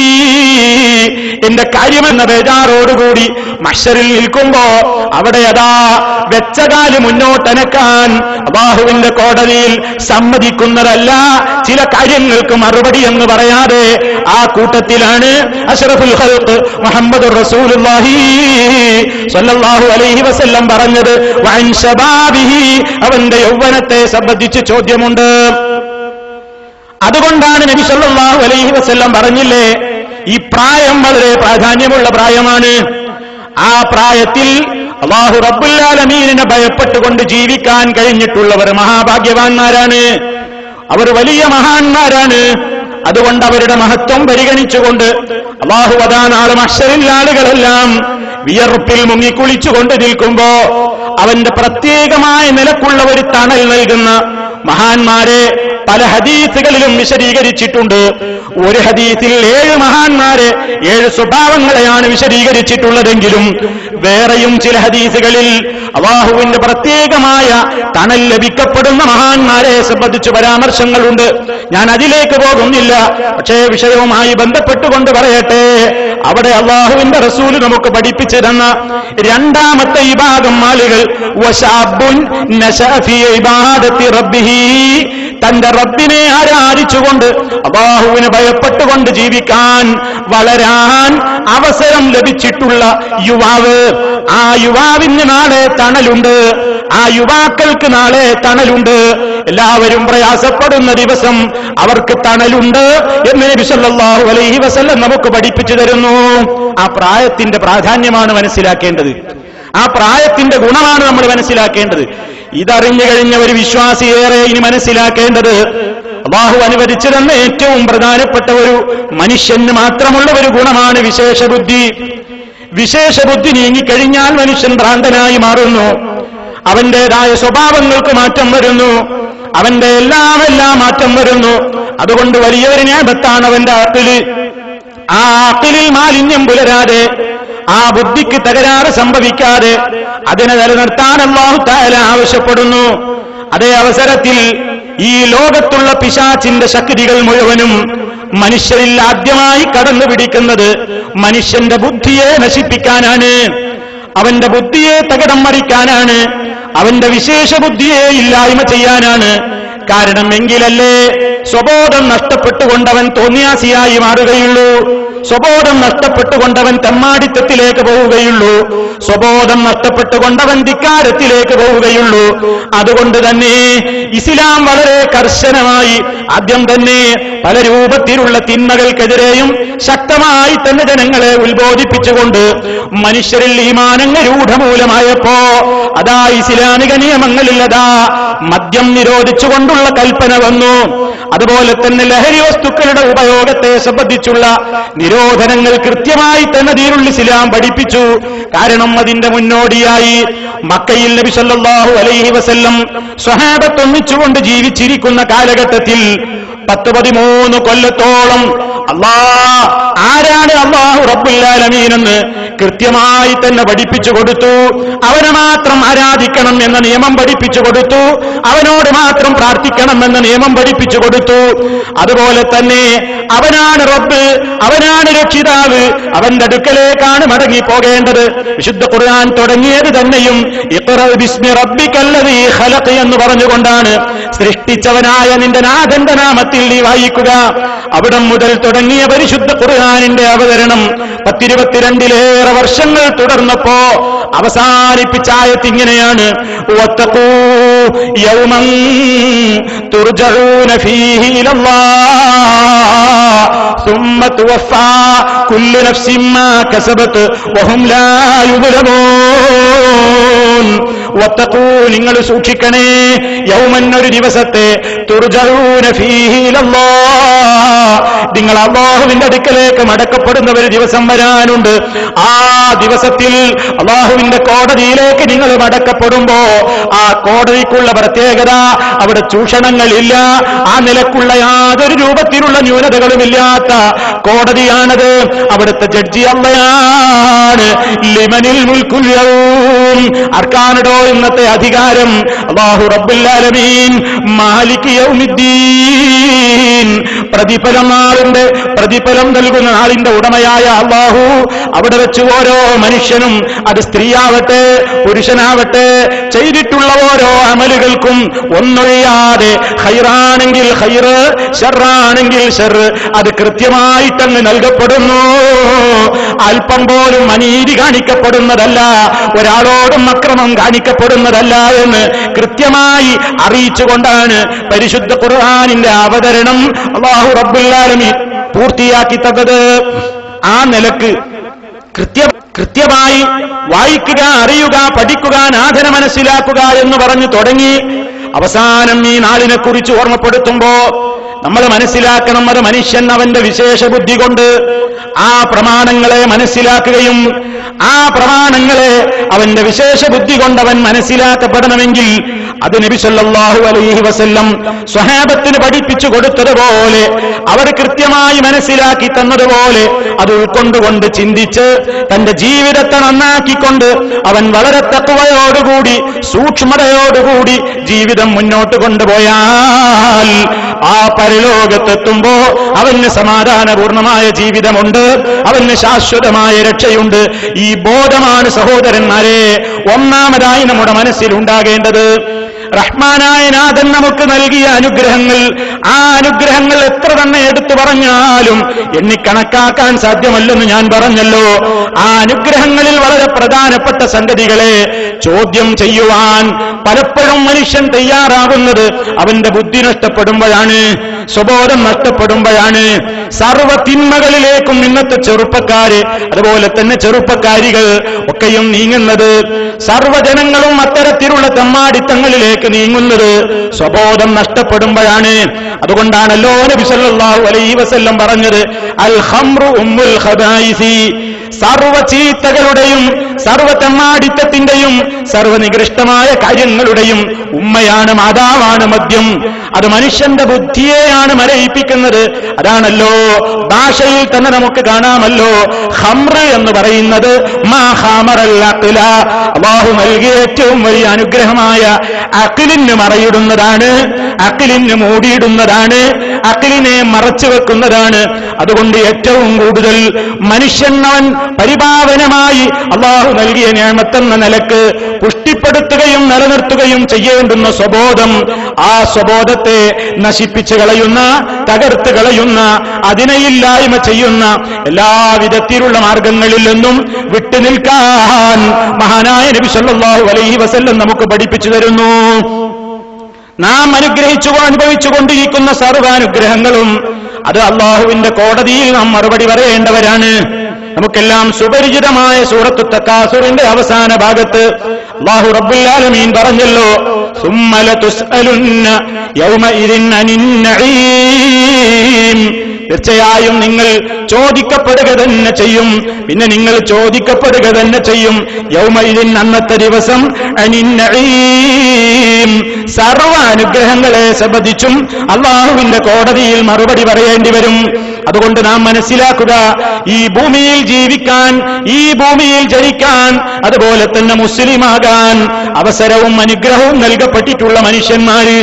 എന്റെ കാര്യമെന്ന ബേജാറോടുകൂടി മഹ്ശറിൽ നിൽക്കുമ്പോ അവിടെ അതാ വെച്ചകാല് മുന്നോട്ടനക്കാൻ അല്ലാഹുവിന്റെ കോടതിയിൽ സമ്മതിക്കുന്നതല്ല. ചില കാര്യങ്ങൾക്ക് മറുപടി എന്ന് പറയാതെ ആ കൂട്ടത്തിലാണ് അഷ്റഫുൽ ഖൽഖ് മുഹമ്മദുർ റസൂലുള്ളാഹി സ്വല്ലല്ലാഹു അലൈഹി വസല്ലം പറഞ്ഞത്, വഅൻ ശബാബിഹി, അവന്റെ യൗവനത്തെ സംബന്ധിച്ച് ചോദ്യമുണ്ട്. അതുകൊണ്ടാണ് നബി സല്ലല്ലാഹു അലൈഹി വസല്ലം പറഞ്ഞില്ലേ, ഈ പ്രായം വളരെ പ്രാധാന്യമുള്ള പ്രായമാണ്. ആ പ്രായത്തിൽ അല്ലാഹു റബ്ബുൽ ആലമീനിനെ ഭയപ്പെട്ടുകൊണ്ട് ജീവിക്കാൻ കഴിഞ്ഞിട്ടുള്ളവർ മഹാഭാഗ്യവാന്മാരാണ്, അവർ വലിയ മഹാന്മാരാണ്. അതുകൊണ്ട് അവരുടെ മഹത്വം പരിഗണിച്ചുകൊണ്ട് അല്ലാഹു അതാ നാളെ മഹ്ശറിൽ ആളുകളെല്ലാം വിയർപ്പിൽ മുങ്ങിക്കുളിച്ചുകൊണ്ട് നിൽക്കുമ്പോ അവന്റെ പ്രത്യേകമായ നിലക്കുള്ള ഒരു തണൽ നൽകുന്ന മഹാന്മാരെ പല ഹദീസുകളിലും വിശദീകരിച്ചിട്ടുണ്ട്. ഒരു ഹദീസിൽ 7 മഹാന്മാരെ 7 സ്വഭാവങ്ങളെയാണ് വിശദീകരിച്ചിട്ടുള്ളതെങ്കിലും വേറെയും ചില ഹദീസുകളിൽ അല്ലാഹുവിന്റെ പ്രത്യേകമായ തണൽ ലഭിക്കപ്പെടുന്ന മഹാന്മാരെ സംബന്ധിച്ച് പരാമർശങ്ങളുണ്ട്. ഞാൻ അതിലേക്ക് പോകുന്നില്ല. പക്ഷേ വിഷയവുമായി ബന്ധപ്പെട്ടുകൊണ്ട് പറയട്ടെ, അവിടെ അല്ലാഹുവിന്റെ റസൂൽ നമുക്ക് പഠിപ്പിച്ചു തന്ന രണ്ടാമത്തെ വിഭാഗം ആളുകൾ വശാബുൻ നശഅ ഫീ ഇബാദത്തി റബ്ബിഹി, തന്റെ റബ്ബിനെ ആരാധിച്ചുകൊണ്ട് അല്ലാഹുവിനെ ഭയപ്പെട്ടുകൊണ്ട് ജീവിക്കാൻ വളരാൻ അവസരം ലഭിച്ചിട്ടുള്ള യുവാവ്. ആ യുവാവിന് നാളെ തണലുണ്ട്, ആ യുവാക്കൾക്ക് നാളെ തണലുണ്ട്. എല്ലാവരും പ്രയാസപ്പെടുന്ന ദിവസം അവർക്ക് തണലുണ്ട് എന്ന് നബി സല്ലല്ലാഹു അലൈഹി വസല്ലം നമുക്ക് പഠിപ്പിച്ചു തരുന്നു. ആ പ്രായത്തിന്റെ പ്രാധാന്യമാണ് മനസ്സിലാക്കേണ്ടത്, ആ പ്രായത്തിന്റെ ഗുണമാണ് നമ്മൾ മനസ്സിലാക്കേണ്ടത്. ഇതറിഞ്ഞു കഴിഞ്ഞ ഒരു വിശ്വാസിയേറെ ഇനി മനസ്സിലാക്കേണ്ടത് അല്ലാഹു അനുവദിച്ചു തന്ന ഏറ്റവും പ്രധാനപ്പെട്ട ഒരു മനുഷ്യന് മാത്രമുള്ള ഒരു ഗുണമാണ് വിശേഷബുദ്ധി. വിശേഷബുദ്ധി നീങ്ങിക്കഴിഞ്ഞാൽ മനുഷ്യൻ ഭ്രാന്തനായി മാറുന്നു, അവന്റേതായ സ്വഭാവങ്ങൾക്ക് മാറ്റം വരുന്നു, അവന്റെ എല്ലാം മാറ്റം വരുന്നു. അതുകൊണ്ട് വലിയൊരു നിഅമത്താണ് അവന്റെ അഖില്. ആ അഖിലിൽ മാലിന്യം പുലരാതെ, ആ ബുദ്ധിക്ക് തകരാറ് സംഭവിക്കാതെ അതിനെ നിലനിർത്താൻ അല്ലാഹു തആല ആവശ്യപ്പെടുന്നു. അതേ അവസരത്തിൽ ഈ ലോകത്തുള്ള പിശാചിന്റെ ശക്തികൾ മുഴുവനും മനുഷ്യരിൽ ആദ്യമായി കടന്നു പിടിക്കുന്നത് മനുഷ്യന്റെ ബുദ്ധിയെ നശിപ്പിക്കാനാണ്, അവന്റെ ബുദ്ധിയെ തകിടം മറിക്കാനാണ്, അവന്റെ വിശേഷ ബുദ്ധിയെ ഇല്ലായ്മ ചെയ്യാനാണ്. കാരണം എങ്കിലല്ലേ സ്വബോധം നഷ്ടപ്പെട്ടുകൊണ്ടവൻ തോന്നിയാസിയായി മാറുകയുള്ളൂ, സ്വബോധം നഷ്ടപ്പെട്ടുകൊണ്ടവൻ തെമ്മാടിത്തത്തിലേക്ക് പോവുകയുള്ളൂ, സ്വബോധം നഷ്ടപ്പെട്ടുകൊണ്ടവൻ ധിക്കാരത്തിലേക്ക് പോവുകയുള്ളൂ. അതുകൊണ്ട് തന്നെ ഇസ്ലാം വളരെ കർശനമായി ആദ്യം തന്നെ പല രൂപത്തിലുള്ള തിന്മകൾക്കെതിരെയും ശക്തമായി തന്നെ ജനങ്ങളെ ഉത്ബോധിപ്പിച്ചുകൊണ്ട് മനുഷ്യരിൽ ഈമാനങ്ങൾ രൂഢമൂലമായപ്പോ അതാ ഇസ്ലാമിക നിയമങ്ങളിൽ അതാ മദ്യം നിരോധിച്ചുകൊണ്ടുള്ള കൽപ്പന വന്നു. അതുപോലെ തന്നെ ലഹരി വസ്തുക്കളുടെ ഉപയോഗത്തെ സംബന്ധിച്ചുള്ള നിരോധനങ്ങൾ കൃത്യമായി തന്നെ ദീനുൽ ഇസ്ലാം പഠിപ്പിച്ചു. കാരണം അതിന്റെ മുന്നോടിയായി മക്കയിൽ നബി സല്ലല്ലാഹു അലൈഹി വസല്ലം സ്വഹാബത്ത് ഒന്നിച്ചുകൊണ്ട് ജീവിച്ചിരിക്കുന്ന കാലഘട്ടത്തിൽ 10-13 കൊല്ലത്തോളം ആരാണ് അല്ലാഹു റബ്ബുൽ ആലമീൻ എന്ന് കൃത്യമായി തന്നെ പഠിപ്പിച്ചു കൊടുത്തു. അവനെ മാത്രം ആരാധിക്കണം എന്ന നിയമം പഠിപ്പിച്ചു കൊടുത്തു, അവനോട് മാത്രം പ്രാർത്ഥിക്കണം എന്ന നിയമം പഠിപ്പിച്ചു കൊടുത്തു. അതുപോലെ തന്നെ അവനാണ് റബ്ബ്, അവനാണ് രക്ഷിതാവ്, അവന്റെ അടുക്കലേക്കാണ് മടങ്ങി പോകേണ്ടത്. വിശുദ്ധ ഖുർആൻ തുടങ്ങിയത് തന്നെയും ഇഖ്റ ബിസ്മി റബ്ബിക്കല്ലദീ ഖലഖ് എന്ന് പറഞ്ഞുകൊണ്ടാണ്. സൃഷ്ടിച്ചവനായ നിന്റെ നാഥന്റെ നാമത്തിൽ നീ വായിക്കുക. അവിടം മുതൽ തുടങ്ങിയ പരിശുദ്ധ ഖുർആനിന്റെ അവതരണം 10-22 വർഷങ്ങൾ തുടർന്നപ്പോ അവസാനിപ്പിച്ച ആയത്ത് ഇങ്ങനെയാണ്: വത്തഖൂ യൗമൻ തുർജഊന ഫീഹി ഇലല്ലാഹ് സുമ്മ തുവഫാ കുല്ലു നഫ്സിൻ മാ കസബത് വഹും ലാ യുദ്ലമൂൻ. വത്തഖൂ, നിങ്ങൾ സൂക്ഷിക്കണേ, യൗമൻ, ഒരു ദിവസത്തെ, തുർജഊന ഫീഹി ഇലല്ലാഹ്, നിങ്ങൾ അല്ലാഹുവിന്റെ അടുക്കലേക്ക് മടക്കപ്പെടുന്ന ഒരു ദിവസം വരാനുണ്ട്. ആ ദിവസത്തിൽ അല്ലാഹുവിന്റെ കോടതിയിലേക്ക് നിങ്ങൾ മടക്കപ്പെടുമ്പോ ആ കോടതിക്കുള്ള പ്രത്യേകത, അവിടെ ചൂഷണങ്ങളില്ല, ആ നിലക്കുള്ള യാതൊരു രൂപത്തിലുള്ള ന്യൂനതകളുമില്ലാത്ത കോടതിയാണത്. അവിടുത്തെ ജഡ്ജി അല്ലാഹുവാണ്. ലിമനിൽ മുൽക്കുൽ യൗം, ആർക്കാണോ ഇന്നത്തെ അധികാരം? അല്ലാഹു റബ്ബുൽ ആലമീൻ മാലിക് യൗമിദ്ദീൻ, പ്രതിഫലം നൽകുന്ന നാളിന്റെ ഉടമയായ അല്ലാഹു അവിടെ വെച്ച് ഓരോ മനുഷ്യനും, അത് സ്ത്രീയാവട്ടെ പുരുഷനാവട്ടെ, ചെയ്തിട്ടുള്ള ഓരോ അമലുകൾക്കും ഒന്നൊഴിയാതെ ഖൈറാണെങ്കിൽ ഖൈറ്, ശർറാണെങ്കിൽ ശർറ്, അത് കൃത്യമായിട്ടങ്ങ് നൽകപ്പെടുന്നു. അല്പം പോലും അനീതി കാണിക്കപ്പെടുന്നതല്ല, ഒരാളോടും അക്രമം കാണിക്കപ്പെടുന്നതല്ല എന്ന് കൃത്യമായി അറിയിച്ചുകൊണ്ടാണ് പരിശുദ്ധ ഖുർആനിന്റെ അവതരണം അല്ലാഹു റബ്ബുൽ ആലമീൻ പൂർത്തിയാക്കി തന്നത്. ആ നിലക്ക് കൃത്യമായി വായിക്കുക, അറിയുക, പഠിക്കുക, നാഥനെ മനസ്സിലാക്കുക എന്ന് പറഞ്ഞു തുടങ്ങി അവസാനം ഈ നാളിനെ കുറിച്ച് ഓർമ്മപ്പെടുത്തുമ്പോ നമ്മൾ മനസ്സിലാക്കണം, അത് മനുഷ്യൻ അവന്റെ വിശേഷ ബുദ്ധി കൊണ്ട് ആ പ്രമാണങ്ങളെ മനസ്സിലാക്കുകയും ആ പ്രമാണങ്ങളെ അവന്റെ വിശേഷ ബുദ്ധി കൊണ്ടവൻ മനസ്സിലാക്കപ്പെടണമെങ്കിൽ അത് നബി സല്ലല്ലാഹു അലൈഹി വസല്ലം സ്വഹാബത്തിന് പഠിപ്പിച്ചു കൊടുത്തതുപോലെ അവർ കൃത്യമായി മനസ്സിലാക്കി തന്നതുപോലെ അത് ഉൾക്കൊണ്ടുകൊണ്ട് ചിന്തിച്ച് തന്റെ ജീവിതത്തെ നന്നാക്കിക്കൊണ്ട് അവൻ വളരെ തഖ്വയോടുകൂടി സൂക്ഷ്മതയോടുകൂടി ജീവിതം മുന്നോട്ട് കൊണ്ടുപോയാൽ ആ പരലോകത്തെത്തുമ്പോ അവന് സമാധാനപൂർണമായ ജീവിതമുണ്ട്, അവന് ശാശ്വതമായ രക്ഷയുണ്ട്. ഈ ബോധമാണ് സഹോദരന്മാരെ ഒന്നാമതായി നമ്മുടെ മനസ്സിലുണ്ടാകേണ്ടത്. റഹ്മാനായ നാഥൻ നമുക്ക് നൽകിയ അനുഗ്രഹങ്ങൾ, ആ അനുഗ്രഹങ്ങൾ എത്ര തന്നെ എടുത്തു പറഞ്ഞാലും എണ്ണിക്കണക്കാക്കാൻ സാധ്യമല്ലെന്ന് ഞാൻ പറഞ്ഞല്ലോ. ആ അനുഗ്രഹങ്ങളിൽ വളരെ പ്രധാനപ്പെട്ട സംഗതികളെ ചോദ്യം ചെയ്യുവാൻ പലപ്പോഴും മനുഷ്യൻ തയ്യാറാകുന്നത് അവന്റെ ബുദ്ധി നഷ്ടപ്പെടുമ്പോഴാണ്, സ്വബോധം നഷ്ടപ്പെടുമ്പോഴാണ്. സർവ്വ തിന്മകളിലേക്കും ഇന്നത്തെ ചെറുപ്പക്കാര് അതുപോലെ തന്നെ ചെറുപ്പക്കാരികൾ ഒക്കെയും നീങ്ങുന്നത്, സർവ്വജനങ്ങളും അത്തരത്തിലുള്ള തെമ്മാടിത്തങ്ങളിലേക്ക് നീങ്ങുന്നത് സ്വബോധം നഷ്ടപ്പെടുമ്പോഴാണ്. അതുകൊണ്ടാണല്ലോ നബി സല്ലല്ലാഹു അലൈഹി വസല്ലം പറഞ്ഞത്, അൽ ഖംറു ഉമ്മുൽ ഖബായിസി, സർവ്വ ചീത്തകളുടെയും സർവ്വ തെമ്മാടിത്തത്തിന്റെയും സർവ്വ നികൃഷ്ടമായ കാര്യങ്ങളുടെയും ഉമ്മയാണ്, മാതാവാണ് മദ്യം. അത് മനുഷ്യന്റെ ബുദ്ധിയെയാണ് മരയിപ്പിക്കുന്നത്. അതാണല്ലോ ഭാഷയിൽ തന്നെ നമുക്ക് കാണാമല്ലോ, ഖംർ എന്ന് പറയുന്നത് മാ ഖാമറൽ അഖ്ല, അല്ലാഹു നൽകിയ ഏറ്റവും വലിയ അനുഗ്രഹമായ അഖ്ലിന് മറയിടുന്നതാണ്, അഖ്ലിന് മൂടിയിടുന്നതാണ്, അഖ്ലിനെ മറച്ചു വെക്കുന്നതാണ്. അതുകൊണ്ട് ഏറ്റവും കൂടുതൽ മനുഷ്യനവൻ പരിപാവനമായി അല്ലാഹു നൽകിയ നിഅമത്തെന്ന നിലക്ക് പുഷ്ടിപ്പെടുത്തുകയും നിലനിർത്തുകയും ചെയ്യേണ്ടുന്ന സ്വബോധം, ആ സ്വബോധത്തെ നശിപ്പിച്ചു കളയുന്ന, തകർത്ത് കളയുന്ന, അതിനെയില്ലായ്മ ചെയ്യുന്ന എല്ലാവിധത്തിലുള്ള മാർഗങ്ങളിൽ നിന്നും വിട്ടുനിൽക്കാൻ മഹാനായ നബി സല്ലല്ലാഹു അലൈഹി വസല്ലം നമുക്ക് പഠിപ്പിച്ചു തരുന്നു. നാം അനുഭവിച്ചുകൊണ്ടിരിക്കുന്ന സർവ്വാനുഗ്രഹങ്ങളും അത് അള്ളാഹുവിന്റെ കോടതിയിൽ നാം മറുപടി പറയേണ്ടവരാണ്. നമുക്കെല്ലാം സുപരിചിതമായ സൂറത്തു തകാസുറിന്റെ അവസാന ഭാഗത്ത് അല്ലാഹു റബ്ബുൽ ആലമീൻ പറഞ്ഞല്ലോ, സുമ്മ ലതുസ്അലുന്ന യൗമഇദിൻ അനിൻ നഈം, തീർച്ചയായും നിങ്ങൾ ചോദിക്കപ്പെടുക തന്നെ ചെയ്യും, പിന്നെ നിങ്ങൾ ചോദിക്കപ്പെടുക തന്നെ ചെയ്യും. യൗമഇദിൻ, അന്നത്തെ ദിവസം, അനിൻ നഈം, സർവ്വ അനുഗ്രഹങ്ങളെ സംബന്ധിച്ചും അള്ളാഹുവിന്റെ കോടതിയിൽ മറുപടി പറയേണ്ടി വരും. അതുകൊണ്ട് നാം മനസ്സിലാക്കുക, ഈ ഭൂമിയിൽ ജീവിക്കാൻ, ഈ ഭൂമിയിൽ ജനിക്കാൻ, അതുപോലെ തന്നെ മുസ്ലിമാകാൻ അവസരവും അനുഗ്രഹവും നൽകപ്പെട്ടിട്ടുള്ള മനുഷ്യന്മാര്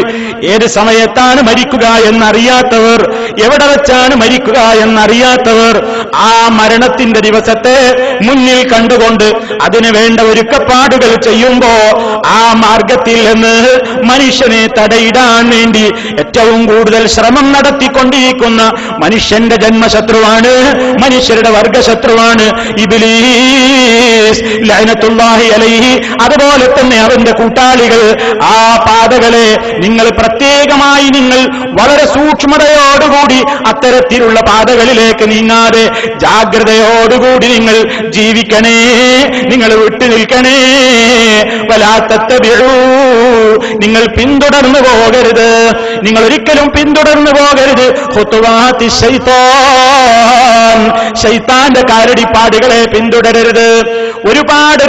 ഏത് സമയത്താണ് മരിക്കുക എന്നറിയാത്തവർ, എവിടെ വെച്ചാണ് മരിക്കുക എന്നറിയാത്തവർ, ആ മരണത്തിന്റെ ദിവസത്തെ മുന്നിൽ കണ്ടുകൊണ്ട് അതിനു വേണ്ട ഒരുക്കപ്പാടുകൾ ചെയ്യുമ്പോ ആ മാർഗത്തിൽ നിന്ന് മനുഷ്യനെ തടയിടാൻ വേണ്ടി ഏറ്റവും കൂടുതൽ ശ്രമം നടത്തിക്കൊണ്ടിരിക്കുന്ന മനുഷ്യന്റെ ജന്മശത്രുവാണ്, മനുഷ്യരുടെ വർഗശത്രുവാണ് ഇബ്ലീസ് ലഅനത്തുല്ലാഹി അലൈഹി. അതുപോലെ തന്നെ അവന്റെ കൂട്ടാളികൾ. ആ പാതകളെ നിങ്ങൾ പ്രത്യേകമായി നിങ്ങൾ വളരെ സൂക്ഷ്മതയോടുകൂടി അത്തരത്തിലുള്ള പാതകളിലേക്ക് നീങ്ങാതെ ജാഗ്രതയോടുകൂടി നിങ്ങൾ ജീവിക്കണേ, നിങ്ങൾ വിട്ടുനിൽക്കണേ. വലാത്തത്തബിഊ, നിങ്ങൾ പിന്തുടർന്നു പോകരുത്, നിങ്ങൾ ഒരിക്കലും പിന്തുടർന്നു പോകരുത് ഖുതുവാതി ശൈത്താൻ, ശൈത്താന്റെ കാലടിപ്പാടുകളെ പിന്തുടരരുത്. ഒരുപാട്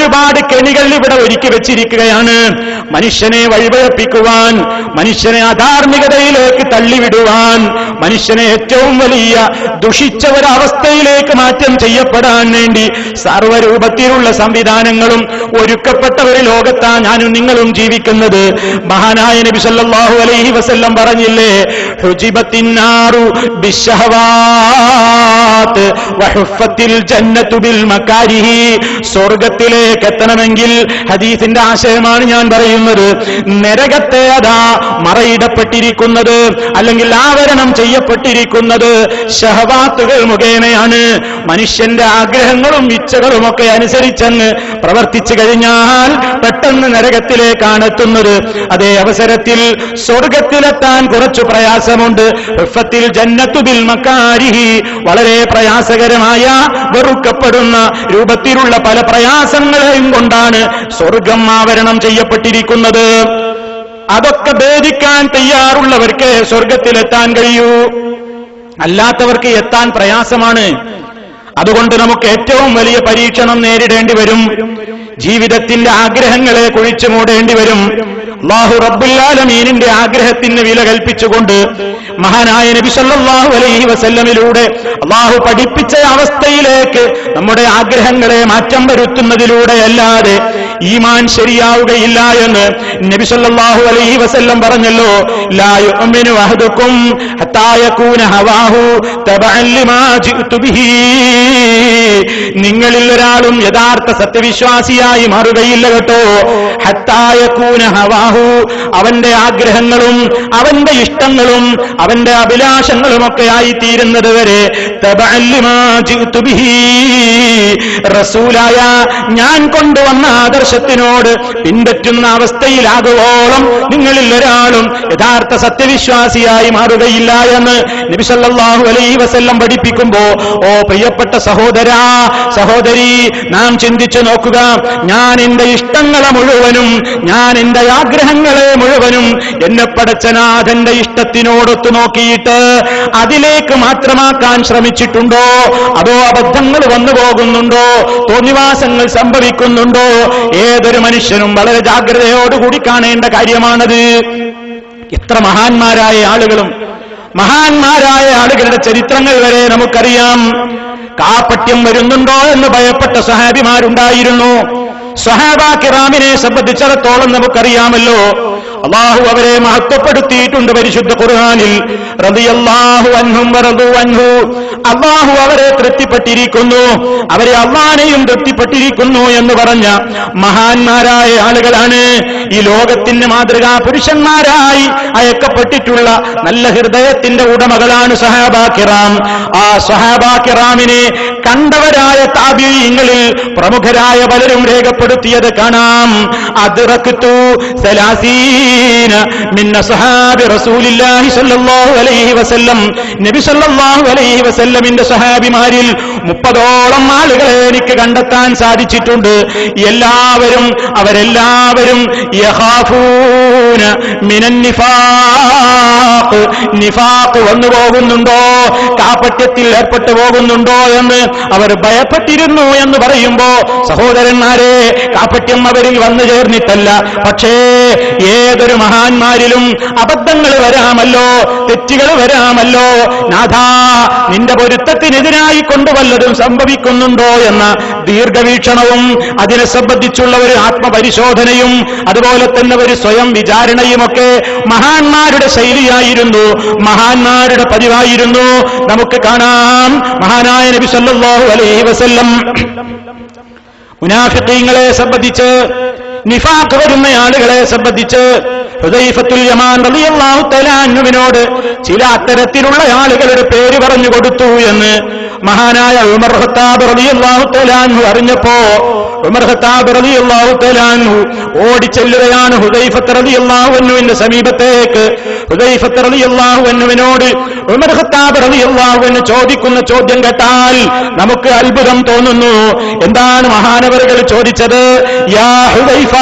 കെണികൾ ഇവിടെ ഒരുക്കി വെച്ചിരിക്കുകയാണ് മനുഷ്യനെ വഴിപഴപ്പിക്കുവാൻ, മനുഷ്യനെ അധാർമികതയിലേക്ക് തള്ളിവിടുവാൻ, മനുഷ്യനെ ഏറ്റവും വലിയ ദുഷിച്ച ഒരവസ്ഥയിലേക്ക് മാറ്റം ചെയ്യപ്പെടാൻ വേണ്ടി സർവ്വരൂപത്തിലുള്ള സംവിധാനങ്ങളും ഒരുക്കപ്പെട്ട ഒരു ലോകത്താ ഞാനും നിങ്ങളും ജീവിക്കുന്നത്. മഹാനായ നബി സല്ലല്ലാഹു അലൈഹി വസല്ലം പറഞ്ഞില്ലേ, ഹുജിബത്തിന്നാറു ബിശ്ശഹവാത്ത് വഹുഫത്തിൽ ജന്നത്തു ബിൽ മകാരിഹി, സ്വർഗത്തിലേക്ക് എത്തണമെങ്കിൽ, ഹദീസിന്റെ ആശയമാണ് ഞാൻ പറയുന്നത്, നരകത്തെ അതാ മറയിടപ്പെട്ടിരിക്കുന്നത് അല്ലെങ്കിൽ ആവരണം ചെയ്യപ്പെട്ടിരിക്കുന്നത് ശഹവാത്തുകൾ മുഖേനയാണ്. മനുഷ്യന്റെ ആഗ്രഹങ്ങളും ഇച്ഛകളും ഒക്കെ അനുസരിച്ചങ്ങ് പ്രവർത്തിച്ചു കഴിഞ്ഞാൽ പെട്ടെന്ന് നരകത്തിലേക്കാണ് എത്തുന്നത്. അതേ അവസരത്തിൽ സ്വർഗത്തിലെത്താൻ കുറച്ചു പ്രയാസമുണ്ട്. ഹുഫത്തിൽ ജന്നത്തു ബിൽ മകാരിഹി, വളരെ പ്രയാസകരമായ വെറുക്കപ്പെടുന്ന രൂപത്തിലുള്ള പല പ്രയാസങ്ങളെയും കൊണ്ടാണ് സ്വർഗം ആവരണം ചെയ്യപ്പെട്ടിരിക്കുന്നത്. അതൊക്കെ ഭേദിക്കാൻ തയ്യാറുള്ളവർക്ക് സ്വർഗത്തിലെത്താൻ കഴിയൂ, അല്ലാത്തവർക്ക് എത്താൻ പ്രയാസമാണ്. അതുകൊണ്ട് നമുക്ക് ഏറ്റവും വലിയ പരീക്ഷണം നേരിടേണ്ടി വരും. ജീവിതത്തിന്റെ ആഗ്രഹങ്ങളെ കുഴിച്ചു മൂടേണ്ടി വരും. അല്ലാഹു റബ്ബുൽ ആലമീനിന്റെ ആഗ്രഹത്തിന് വില കൽപ്പിച്ചുകൊണ്ട് മഹാനായ നബി സല്ലല്ലാഹു അലൈഹി വസല്ലമിലൂടെ അല്ലാഹു പഠിപ്പിച്ച അവസ്ഥയിലേക്ക് നമ്മുടെ ആഗ്രഹങ്ങളെ മാറ്റം വരുത്തുന്നതിലൂടെ അല്ലാതെ ഈമാൻ ശരിയാവുകയില്ല എന്ന് നബി സല്ലല്ലാഹു അലൈഹി വസല്ലം പറഞ്ഞല്ലോ. ലാ യുഅ്മിനു അഹദുക്കും ഹത്താ യകൂന ഹവാഹു തബഅൻ ലിമാ ജിഅ്തു ബിഹി. നിങ്ങളിൽ ഒരാളും യഥാർത്ഥ സത്യവിശ്വാസിയായി മാറുകയില്ല കേട്ടോ. ഹത്താ യകൂന ഹവാഹു, അവന്റെ ആഗ്രഹങ്ങളും അവന്റെ ഇഷ്ടങ്ങളും അവന്റെ അഭിലാഷങ്ങളുമൊക്കെ ആയിത്തീരുന്നത് വരെ തബഅൻ ലിമാ ജിഅ്തു ബിഹി, റസൂലായ ഞാൻ കൊണ്ടുവന്ന ആദർശത്തിനോട് പിൻപറ്റുന്ന അവസ്ഥയിലാകുവോളം നിങ്ങളിൽ ഒരാളും യഥാർത്ഥ സത്യവിശ്വാസിയായി മാറുകയില്ല എന്ന് നബി സല്ലല്ലാഹു അലൈഹി വസല്ലം പഠിപ്പിക്കുമ്പോ, ഓ പ്രിയപ്പെട്ട സഹോദരാ സഹോദരി, നാം ചിന്തിച്ചു നോക്കുക. ഞാൻ എന്റെ ഇഷ്ടങ്ങളെ മുഴുവനും, ഞാൻ എന്റെ ആഗ്രഹങ്ങളെ മുഴുവനും എന്നെ പടച്ചനാഥന്റെ ഇഷ്ടത്തിനോടൊത്തു നോക്കിയിട്ട് അതിലേക്ക് മാത്രമാക്കാൻ ശ്രമിച്ചിട്ടുണ്ടോ? അതോ അബദ്ധങ്ങൾ വന്നു പോകുന്നുണ്ടോ? തോന്നിവാസങ്ങൾ സംഭവിക്കുന്നുണ്ടോ? ഏതൊരു മനുഷ്യനും വളരെ ജാഗ്രതയോടുകൂടി കാണേണ്ട കാര്യമാണത്. എത്ര മഹാന്മാരായ ആളുകളുടെ ചരിത്രങ്ങൾ വരെ നമുക്കറിയാം. കാപട്യം വരുന്നുണ്ടോ എന്ന് ഭയപ്പെട്ട സഹാബിമാരുണ്ടായിരുന്നു. സ്വഹാബാ കിറാമിനെ സംബന്ധിച്ചിടത്തോളം നമുക്കറിയാമല്ലോ, അല്ലാഹു അവരെ മഹത്വപ്പെടുത്തിയിട്ടുണ്ട് പരിശുദ്ധ ഖുർആനിൽ. റളിയല്ലാഹു അൻഹും വറദു അൻഹു, അല്ലാഹു അവരെ തൃപ്തിപ്പെട്ടിരിക്കുന്നു, അവരെ അല്ലാഹനെയും തൃപ്തിപ്പെട്ടിരിക്കുന്നു എന്ന് പറഞ്ഞ മഹാന്മാരായ ആളുകളാണ്. ഈ ലോകത്തിന്റെ മാതൃകാ പുരുഷന്മാരായി അയക്കപ്പെട്ടിട്ടുള്ള നല്ല ഹൃദയത്തിന്റെ ഉടമകളാണ് സഹാബാ കിറാം. ആ സഹാബാ കിറാമിനെ കണ്ടവരായ താബിഈങ്ങളിൽ പ്രമുഖരായ പലരും രേഖപ്പെടുത്തിയത് കാണാം. അദ്റക്തു സലാസീന മിൻ അസ്ഹാബി റസൂലില്ലാഹി സ്വല്ലല്ലാഹു അലൈഹി വസല്ലം, നബി സ്വല്ലല്ലാഹു അലൈഹി വസല്ലമിന്റെ സഹാബിമാരിൽ 30ഓളം ആളുകളെ എനിക്ക് കണ്ടെത്താൻ സാധിച്ചിട്ടുണ്ട്. അവരെല്ലാവരും യഖാഫൂന മിനൻ നിഫാഖ്, നിഫാഖ് വന്നു പോകുന്നുണ്ടോ, കാപട്യത്തിൽ ഏർപ്പെട്ടു പോകുന്നുണ്ടോ എന്ന് അവർ ഭയപ്പെട്ടിരുന്നു എന്ന് പറയുമ്പോ, സഹോദരന്മാരെ, കാപട്യം അവരിൽ വന്നു ചേർന്നിട്ടല്ല. പക്ഷേ ഏതൊരു മഹാന്മാരിലും അബദ്ധങ്ങൾ വരാമല്ലോ, തെറ്റുകൾ വരാമല്ലോ. നാഥാ, നിന്റെ പൊരുത്തത്തിനെതിരായി കൊണ്ട് വല്ലതും സംഭവിക്കുന്നുണ്ടോ എന്ന ദീർഘവീക്ഷണവും അതിനെ സംബന്ധിച്ചുള്ള ഒരു ആത്മപരിശോധനയും അതുപോലെ തന്നെ ഒരു സ്വയം വിചാരണയുമൊക്കെ മഹാന്മാരുടെ ശൈലിയായിരുന്നു, മഹാന്മാരുടെ പതിവായിരുന്നു. നമുക്ക് കാണാം, മഹാനായ നബി സല്ലല്ലാഹു അലൈഹി വസല്ലം മുനാഫിഖീങ്ങളെ സംബന്ധിച്ച്, നിഫാഖ് വരുന്ന ആളുകളെ സംബന്ധിച്ച് ഹുദൈഫത്തുൽ യമാൻ റളിയല്ലാഹു തആല അൻഹുവിനോട് ചില അത്തരത്തിലുള്ള ആളുകളുടെ പേര് പറഞ്ഞു കൊടുത്തു എന്ന് മഹാനായ ഉമർ ഖത്താബ് റളിയല്ലാഹു തആല അൻഹു അറിഞ്ഞപ്പോ, ഉമർ ഖത്താബ് റളിയല്ലാഹു തആല അൻഹു ഓടിച്ചെല്ലുകയാണ് ഹുദൈഫത്ത് റളിയല്ലാഹു അൻഹുവിന്റെ സമീപത്തേക്ക്. ഹുദൈഫത്ത് റളിയല്ലാഹു അൻഹുവിനോട് ഉമർ ഖത്താബ് റളിയല്ലാഹു അൻഹു ചോദിക്കുന്ന ചോദ്യം കേട്ടാൽ നമുക്ക് അത്ഭുതം തോന്നുന്നു. എന്താണ് മഹാനവറുകൾ ചോദിച്ചത്? യാ ഹുദൈഫ,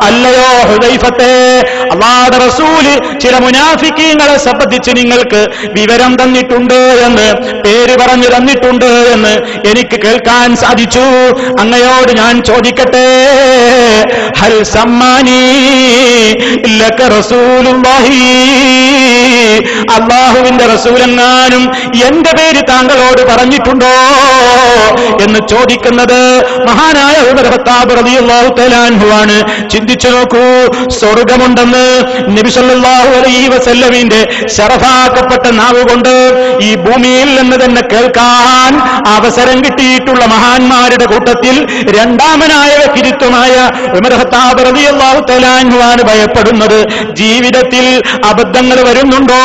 അല്ലയോ ഹുദൈഫത്തെ, അല്ലാഹുവിന്റെ റസൂല് ചില മുനാഫിക്കീങ്ങളെ സംബന്ധിച്ച് നിങ്ങൾക്ക് വിവരം തന്നിട്ടുണ്ട് എന്ന്, പേര് പറഞ്ഞു തന്നിട്ടുണ്ട് എന്ന് എനിക്ക് കേൾക്കാൻ സാധിച്ചു. അങ്ങയോട് ഞാൻ ചോദിക്കട്ടെ, ഹൽ സമ്മാനി ലക റസൂലുള്ളാഹി, അല്ലാഹുവിന്റെ റസൂലെങ്ങാനും എന്റെ പേര് താങ്കളോട് പറഞ്ഞിട്ടുണ്ടോ എന്ന് ചോദിക്കുന്നത് മഹാനായ ഉമർ ഖത്താബ് റളിയല്ലാഹു തആല അൻഹു ആണ്. ചിന്തിച്ചു നോക്കൂ, സ്വർഗമുണ്ടെന്ന് നബി സല്ലല്ലാഹു അലൈഹി വസല്ലമിന്റെ ശറഫാക്കപ്പെട്ട നാവ് കൊണ്ട് ഈ ഭൂമിയിൽ നിന്ന് തന്നെ കേൾക്കാൻ അവസരം കിട്ടിയിട്ടുള്ള മഹാന്മാരുടെ കൂട്ടത്തിൽ രണ്ടാമനായ വ്യക്തിത്വമായ ഉമർ ഖത്താബ് റളിയല്ലാഹു തആല അൻഹു ആണ് ഭയപ്പെടുന്നത്. ജീവിതത്തിൽ അബദ്ധങ്ങൾ വരുന്നുണ്ടോ,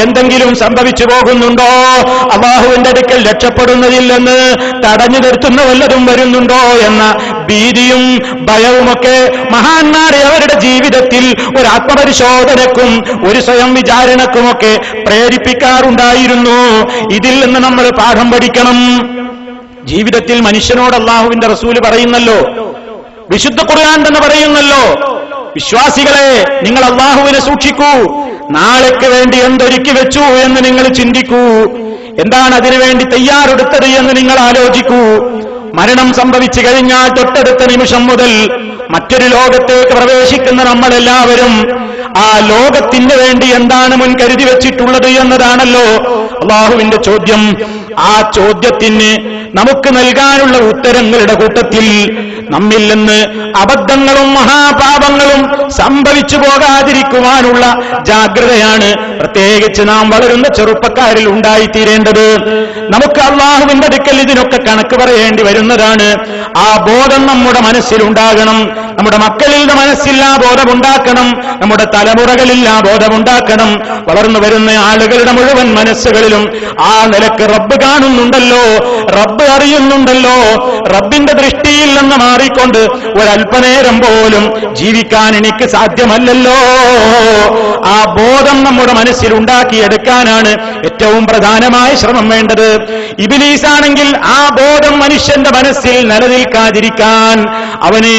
എന്തെങ്കിലും സംഭവിച്ചു പോകുന്നുണ്ടോ, അല്ലാഹുവിന്റെ അടുക്കൽ രക്ഷപ്പെടുന്നതില്ലെന്ന് തടഞ്ഞു നിർത്തുന്ന വല്ലതും വരുന്നുണ്ടോ എന്ന ഭീതിയും ഭയവുമൊക്കെ മഹാന്മാരെ അവരുടെ ജീവിതത്തിൽ ഒരു ആത്മപരിശോധനക്കും ഒരു സ്വയം വിചാരണക്കുമൊക്കെ പ്രേരിപ്പിക്കാറുണ്ടായിരുന്നു. ഇതിൽ നിന്ന് നമ്മൾ പാഠം പഠിക്കണം. ജീവിതത്തിൽ മനുഷ്യനോട് അല്ലാഹുവിന്റെ റസൂല് പറയുന്നല്ലോ, വിശുദ്ധ ഖുർആൻ തന്നെ പറയുന്നല്ലോ, വിശ്വാസികളെ, നിങ്ങൾ അല്ലാഹുവിനെ സൂക്ഷിക്കൂ, നാളേക്ക് വേണ്ടി എന്തൊരുക്കി വെച്ചു എന്ന് നിങ്ങൾ ചിന്തിക്കൂ. എന്താണ് അതിനുവേണ്ടി തയ്യാറെടുത്തത് എന്ന് നിങ്ങൾ ആലോചിക്കൂ. മരണം സംഭവിച്ചു കഴിഞ്ഞാൽ തൊട്ടടുത്ത നിമിഷം മുതൽ മറ്റൊരു ലോകത്തേക്ക് പ്രവേശിക്കുന്ന നമ്മളെല്ലാവരും ആ ലോകത്തിന് വേണ്ടി എന്താണ് മുൻകരുതി വെച്ചിട്ടുള്ളത് എന്നതാണല്ലോ അള്ളാഹുവിന്റെ ചോദ്യം. ആ ചോദ്യത്തിന് നമുക്ക് നൽകാനുള്ള ഉത്തരങ്ങളുടെ കൂട്ടത്തിൽ നമ്മിൽ നിന്ന് അബദ്ധങ്ങളും മഹാപാപങ്ങളും സംഭവിച്ചു പോകാതിരിക്കുവാനുള്ള ജാഗ്രതയാണ് പ്രത്യേകിച്ച് നാം വളരുന്ന ചെറുപ്പക്കാരിൽ ഉണ്ടായിത്തീരേണ്ടത്. നമുക്ക് അള്ളാഹുവിന്റെ അടുക്കൽ ഇതിനൊക്കെ കണക്ക് പറയേണ്ടി വരുന്നതാണ്. ആ ബോധം നമ്മുടെ മനസ്സിലുണ്ടാകണം. നമ്മുടെ മക്കളിൽ മനസ്സിൽ ആ ബോധമുണ്ടാക്കണം. നമ്മുടെ തലമുറകളിൽ ആ ബോധമുണ്ടാക്കണം. വളർന്നു വരുന്ന ആളുകളുടെ മുഴുവൻ മനസ്സുകളിലും ആ നിലക്ക് റബ്ബ് കാണുന്നുണ്ടല്ലോ, റബ്ബ് അറിയുന്നുണ്ടല്ലോ. റബ്ബിന്റെ ദൃഷ്ടിയിൽ നിന്ന് മാറിക്കൊണ്ട് ഒരല്പനേരം പോലും ജീവിക്കാൻ എനിക്ക് സാധ്യമല്ലല്ലോ. ആ ബോധം നമ്മുടെ മനസ്സിൽ ഉണ്ടാക്കിയെടുക്കാനാണ് ഏറ്റവും പ്രധാനമായ ശ്രമം വേണ്ടത്. ഇബ്ലീസാണെങ്കിൽ ആ ബോധം മനുഷ്യന്റെ മനസ്സിൽ നിലനിൽക്കാതിരിക്കാൻ, അവനെ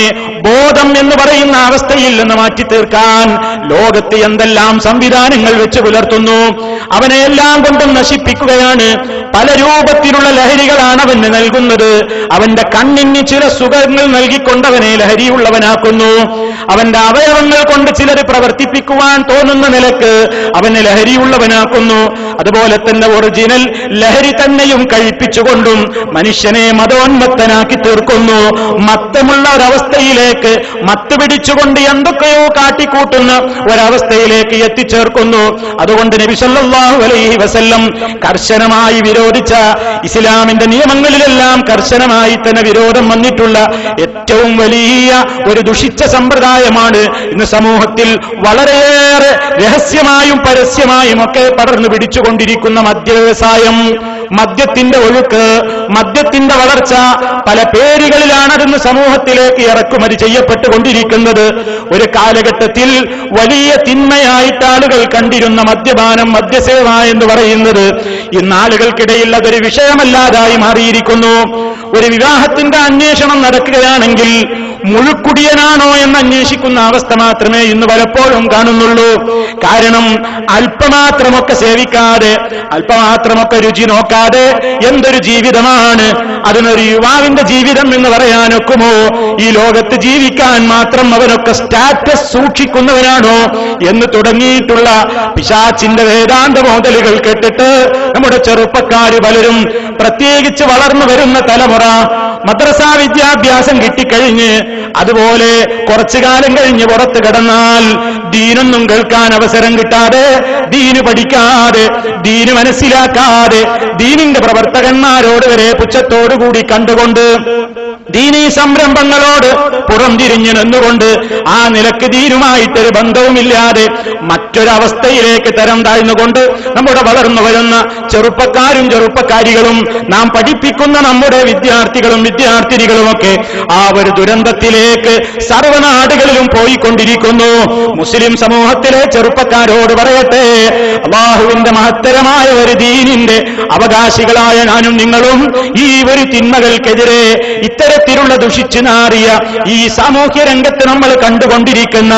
ബോധം എന്ന് പറയുന്ന അവസ്ഥയിൽ നിന്ന് മാറ്റി തീർക്കാൻ ലോകത്ത് എന്തെല്ലാം സംവിധാനങ്ങൾ വെച്ച് പുലർത്തുന്നു. അവനെ എല്ലാം കൊണ്ടും നശിപ്പിക്കുകയാണ്. പല രൂപത്തിലുള്ള ലഹരികളാണ് അവന് നൽകുന്നത്. അവന്റെ കണ്ണിന് ചില സുഖങ്ങൾ നൽകിക്കൊണ്ടവനെ ലഹരിയുള്ളവനാക്കുന്നു. അവന്റെ അവയവങ്ങൾ കൊണ്ട് ചിലർ പ്രവർത്തിപ്പിക്കുവാൻ തോന്നുന്ന നിലക്ക് അവനെ ലഹരിയുള്ളവനാക്കുന്നു. അതുപോലെ തന്നെ ഒറിജിനൽ ലഹരി തന്നെയും കഴിപ്പിച്ചുകൊണ്ടും മനുഷ്യനെ മതോന്മത്തനാക്കി തീർക്കുന്നു. മത്തമുള്ള ഒരവസ്ഥയിലേക്ക്, മത്ത് പിടിച്ചുകൊണ്ട് എന്തൊക്കെയോ കാട്ടിക്കൂട്ടുന്ന ഒരവസ്ഥയിലേക്ക് എത്തിച്ചേർക്കുന്നു. അതുകൊണ്ട് നബി സല്ലല്ലാഹു അലൈഹി വസല്ലം കർശനമായി വിരോധിച്ച, ഇസ്ലാമിന്റെ നിയമങ്ങളിലെല്ലാം കർശനമായി തന്നെ വിരോധം വന്നിട്ടുള്ള ഏറ്റവും വലിയ ഒരു ദുഷിച്ച സമ്പ്രദായമാണ് ഇന്ന് സമൂഹത്തിൽ വളരെയേറെ രഹസ്യമായും പരസ്യമായും ഒക്കെ പടർന്നു പിടിച്ചുകൊണ്ടിരിക്കുന്ന മദ്യവ്യവസായം. മദ്യത്തിന്റെ ഒഴുക്ക്, മദ്യത്തിന്റെ വളർച്ച പല പേരുകളിലാണ് അതിന്ന് സമൂഹത്തിലേക്ക് ഇറക്കുമതി ചെയ്യപ്പെട്ടുകൊണ്ടിരിക്കുന്നത്. ഒരു കാലഘട്ടത്തിൽ വലിയ തിന്മയായിട്ട് ആളുകൾ കണ്ടിരുന്ന മദ്യപാനം, മദ്യസേവ എന്ന് പറയുന്നത് ഇന്ന് ആളുകൾക്കിടയിൽ അതൊരു വിഷയമല്ലാതായി മാറിയിരിക്കുന്നു. ഒരു വിവാഹത്തിന്റെ അന്വേഷണം നടക്കുകയാണെങ്കിൽ മുഴുക്കുടിയനാണോ എന്ന് അന്വേഷിക്കുന്ന അവസ്ഥ മാത്രമേ ഇന്ന് പലപ്പോഴും കാണുന്നുള്ളൂ. കാരണം അല്പമാത്രമൊക്കെ സേവിക്കാതെ, അല്പമാത്രമൊക്കെ രുചി നോക്കാതെ എന്തൊരു ജീവിതമാണ്, അതിനൊരു യുവാവിന്റെ ജീവിതം എന്ന് പറയാനൊക്കുമോ? ഈ ലോകത്ത് ജീവിക്കാൻ മാത്രം അവനൊക്കെ സ്റ്റാറ്റസ് സൂക്ഷിക്കുന്നവനാണോ എന്ന് തുടങ്ങിയിട്ടുള്ള പിശാചിന്റെ വേദാന്ത മോഡലുകൾ കേട്ടിട്ട് നമ്മുടെ ചെറുപ്പക്കാര് പലരും, പ്രത്യേകിച്ച് വളർന്നു വരുന്ന തലമുറ, മദ്രസാ വിദ്യാഭ്യാസം കിട്ടിക്കഴിഞ്ഞ് അതുപോലെ കുറച്ചു കാലം കഴിഞ്ഞ് പുറത്ത് കിടന്നാൽ ദീനൊന്നും കേൾക്കാൻ അവസരം കിട്ടാതെ, ദീന് പഠിക്കാതെ, ദീന് മനസ്സിലാക്കാതെ, ദീനിന്റെ പ്രവർത്തകന്മാരോട് വരെ പുച്ഛത്തോടുകൂടി കണ്ടുകൊണ്ട്, ദീനീ സംരംഭങ്ങളോട് പുറംതിരിഞ്ഞു നിന്നുകൊണ്ട് ആ നിലക്ക് ദീനുമായിട്ടൊരു ബന്ധവുമില്ലാതെ മറ്റൊരവസ്ഥയിലേക്ക് തരം താഴ്ന്നുകൊണ്ട് നമ്മുടെ വളർന്നു വരുന്ന ചെറുപ്പക്കാരും ചെറുപ്പക്കാരികളും നാം പഠിപ്പിക്കുന്ന നമ്മുടെ വിദ്യാർത്ഥികളും വിദ്യാർത്ഥിനികളുമൊക്കെ ആ ഒരു ദുരന്തത്തിലേക്ക് സർവ്വനാടുകളിലും പോയിക്കൊണ്ടിരിക്കുന്നു. മുസ്ലിം സമൂഹത്തിലെ ചെറുപ്പക്കാരോട് പറയട്ടെ, അല്ലാഹുവിന്റെ മഹത്തരമായ ഒരു ദീനിന്റെ അവകാശികളായ ഞാനും നിങ്ങളും ഈ ഒരു തിന്മകൾക്കെതിരെ, ഇത്തരത്തിലുള്ള ദുഷിച്ചു നാറിയ ഈ സാമൂഹ്യ രംഗത്ത് നമ്മൾ കണ്ടുകൊണ്ടിരിക്കുന്ന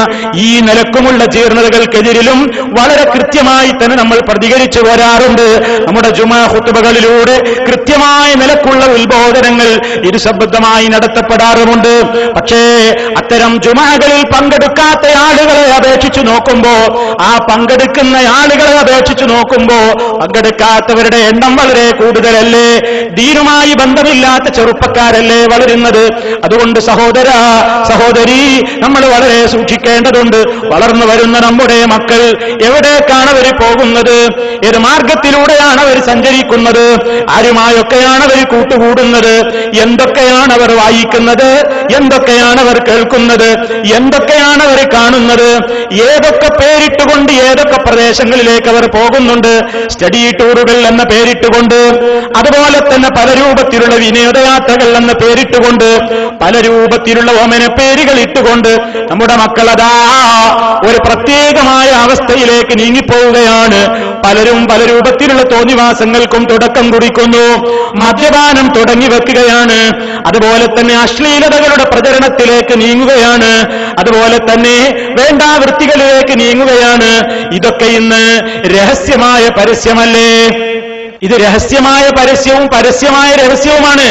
ഈ നിലക്കുമുള്ള ജീർണതകൾക്കെതിരിലും വളരെ കൃത്യമായി തന്നെ നമ്മൾ പ്രതികരിച്ചു വരാറുണ്ട്. നമ്മുടെ ജുമാ ഖുതുബകളിലൂടെ കൃത്യമായ നിലക്കുള്ള ഉത്ബോധനങ്ങൾ ഇരുശബ്ദമായി നടത്തപ്പെടാറുമുണ്ട്. പക്ഷേ അത്തരം ജുമാകളിൽ പങ്കെടുക്കാത്ത ആളുകളെ അപേക്ഷിച്ചു നോക്കുമ്പോ, ആ പങ്കെടുക്കുന്ന ആളുകളെ അപേക്ഷിച്ചു നോക്കുമ്പോ പങ്കെടുക്കാത്തവരുടെ എണ്ണം വളരെ കൂടുതലല്ലേ? ദീനുമായി ബന്ധമില്ലാത്ത ചെറുപ്പക്കാരല്ലേ വളരുന്നത്? അതുകൊണ്ട് സഹോദര സഹോദരി, നമ്മൾ വളരെ സൂക്ഷിക്കേണ്ടതുണ്ട്. വളർന്നു വരുന്ന നമ്മുടെ മക്കൾ എവിടേക്കാണ് അവർ പോകുന്നത്? ഏത് മാർഗത്തിലൂടെയാണ് അവർ സഞ്ചരിക്കുന്നത്? ആരുമായൊക്കെയാണ് അവർ കൂട്ടുകൂടുന്നത്? എന്തൊക്കെയാണ് അവർ വായിക്കുന്നത്? എന്തൊക്കെയാണ് അവർ കേൾക്കുന്നത്? എന്തൊക്കെയാണ് അവർ കാണുന്നത്? ഏതൊക്കെ പേരിട്ടുകൊണ്ട് ഏതൊക്കെ പ്രദേശങ്ങളിലേക്ക് അവർ പോകുന്നുണ്ട്? സ്റ്റഡി ടൂറുകൾ എന്ന പേരിട്ടുകൊണ്ട്, അതുപോലെ തന്നെ പല രൂപത്തിലുള്ള വിനോദയാത്രകൾ എന്ന പേരിട്ടുകൊണ്ട്, പല രൂപത്തിലുള്ള ഓമന പേരുകൾ ഇട്ടുകൊണ്ട് നമ്മുടെ മക്കൾ അതാ ഒരു പ്രത്യേകമായ അവസ്ഥയിലേക്ക് നീങ്ങിപ്പോവുകയാണ്. പലരും പല രൂപത്തിലുള്ള തോന്നിവാസങ്ങൾക്കും തുടക്കം കുറിക്കുന്നു. മദ്യപാനം തുടങ്ങി വെക്കുകയാണ്. അതുപോലെ തന്നെ അശ്ലീലതകളുടെ പ്രചരണത്തിലേക്ക് നീങ്ങുകയാണ്. അതുപോലെ തന്നെ വേണ്ടാവൃത്തികളിലേക്ക് നീങ്ങുകയാണ്. ഇതൊക്കെ ഇന്ന് രഹസ്യമായ പരസ്യമല്ലേ? ഇത് രഹസ്യമായ പരസ്യവും പരസ്യമായ രഹസ്യവുമാണ്.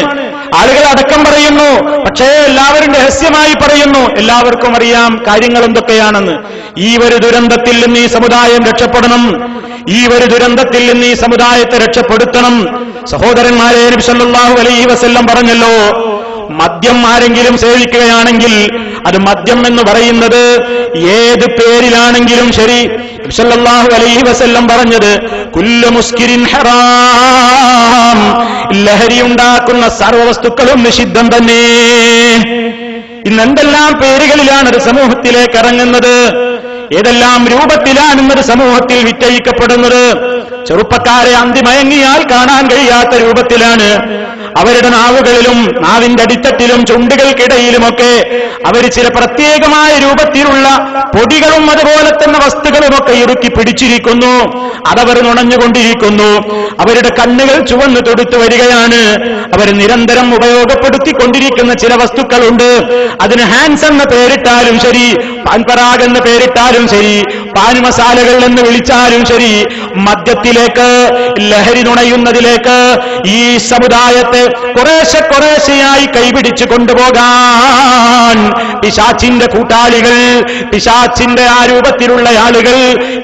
ആളുകൾ അടക്കം പറയുന്നു, പക്ഷേ എല്ലാവരും രഹസ്യമായി പറയുന്നു. എല്ലാവർക്കും അറിയാം കാര്യങ്ങൾ എന്തൊക്കെയാണെന്ന്. ഈ ഒരു ദുരന്തത്തിൽ നിന്ന് ഈ സമുദായം രക്ഷപ്പെടണം, ഈ ഒരു ദുരന്തത്തിൽ നിന്ന് ഈ സമുദായത്തെ രക്ഷപ്പെടുത്തണം. സഹോദരന്മാരെ, നബി സല്ലല്ലാഹു അലൈഹി വസല്ലം പറഞ്ഞല്ലോ, മദ്യം ആരെങ്കിലും സേവിക്കുകയാണെങ്കിൽ അത് മദ്യം എന്ന് പറയുന്നത് ഏത് പേരിലാണെങ്കിലും ശരി, നബി സല്ലല്ലാഹു അലൈഹി വസല്ലം പറഞ്ഞത് കുല്ലു മുസ്കിരിൻ ഹറാം, ലഹരി ഉണ്ടാക്കുന്ന സർവ്വവസ്തുക്കളും നിഷിദ്ധം തന്നെ. ഇന്ന് എന്തെല്ലാം പേരുകളിലാണ് ഒരു സമൂഹത്തിലേക്ക് ഇറങ്ങുന്നത്, ഏതെല്ലാം രൂപത്തിലാണെന്നത് സമൂഹത്തിൽ വിറ്റഴിക്കപ്പെടുന്നത്. ചെറുപ്പക്കാരെ അന്തിമയങ്ങിയാൽ കാണാൻ കഴിയാത്ത രൂപത്തിലാണ് അവരുടെ നാവുകളിലും നാവിന്റെ അടിത്തട്ടിലും ചുണ്ടുകൾക്കിടയിലുമൊക്കെ അവർ ചില പ്രത്യേകമായ രൂപത്തിലുള്ള പൊടികളും അതുപോലെ തന്നെ വസ്തുക്കളുമൊക്കെ ഇറുക്കി പിടിച്ചിരിക്കുന്നു. അതവർ നുണഞ്ഞുകൊണ്ടിരിക്കുന്നു. അവരുടെ കണ്ണുകൾ ചുവന്നു തൊടുത്തു വരികയാണ്. അവർ നിരന്തരം ഉപയോഗപ്പെടുത്തിക്കൊണ്ടിരിക്കുന്ന ചില വസ്തുക്കളുണ്ട്. അതിന് ഹാൻസ് എന്ന പേരിട്ടാലും ശരി, പാൻപരാഗ് എന്ന് പേരിട്ടാലും ശരി, പാൻ മസാലകൾ എന്ന് വിളിച്ചാലും ശരി, മദ്യത്തിലേക്ക്, ലഹരി നുണയുന്നതിലേക്ക് ഈ സമുദായത്തെ കുറേശ്ശെയായി കൈപിടിച്ചു കൊണ്ടുപോകാൻ പിശാച്ചിന്റെ കൂട്ടാളികൾ, പിശാച്ചിന്റെ ആ രൂപത്തിലുള്ള ആളുകൾ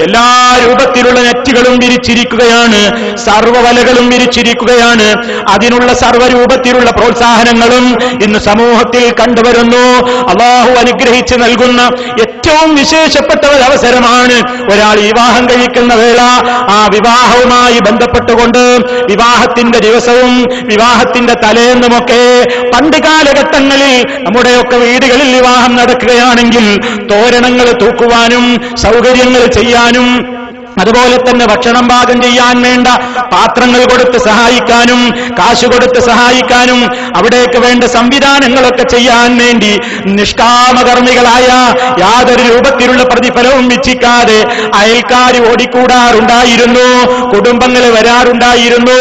എല്ലാ രൂപത്തിലുള്ള നെറ്റുകളും വിരിച്ചിരിക്കുകയാണ്, സർവ്വവലകളും വിരിച്ചിരിക്കുകയാണ്. അതിനുള്ള സർവ്വരൂപത്തിലുള്ള പ്രോത്സാഹനങ്ങളും ഇന്ന് സമൂഹത്തിൽ കണ്ടുവരുന്നു. അല്ലാഹു അനുഗ്രഹിച്ച് നൽകുന്ന ഏറ്റവും വിശേഷപ്പെട്ട ഒരു അവസരമാണ് ഒരാൾ വിവാഹം കഴിക്കുന്ന വേള. ആ വിവാഹവുമായി ബന്ധപ്പെട്ടുകൊണ്ട് വിവാഹത്തിന്റെ ദിവസവും വിവാഹത്തിന്റെ തലേന്നുമൊക്കെ പണ്ട് കാലഘട്ടങ്ങളിൽ നമ്മുടെയൊക്കെ വീടുകളിൽ വിവാഹം നടക്കുകയാണെങ്കിൽ തോരണങ്ങൾ തൂക്കുവാനും സൗകര്യങ്ങൾ ചെയ്യാനും അതുപോലെ തന്നെ ഭക്ഷണം പാകം ചെയ്യാൻ വേണ്ട പാത്രങ്ങൾ കൊടുത്ത് സഹായിക്കാനും കാശ് കൊടുത്ത് സഹായിക്കാനും അവിടേക്ക് വേണ്ട സംവിധാനങ്ങളൊക്കെ ചെയ്യാൻ വേണ്ടി നിഷ്കാമകർമ്മികളായ യാതൊരു രൂപത്തിലുള്ള പ്രതിഫലവും ഇച്ഛിക്കാതെ അയൽക്കാർ ഓടിക്കൂടാറുണ്ടായിരുന്നു, കുടുംബങ്ങൾ വരാറുണ്ടായിരുന്നു,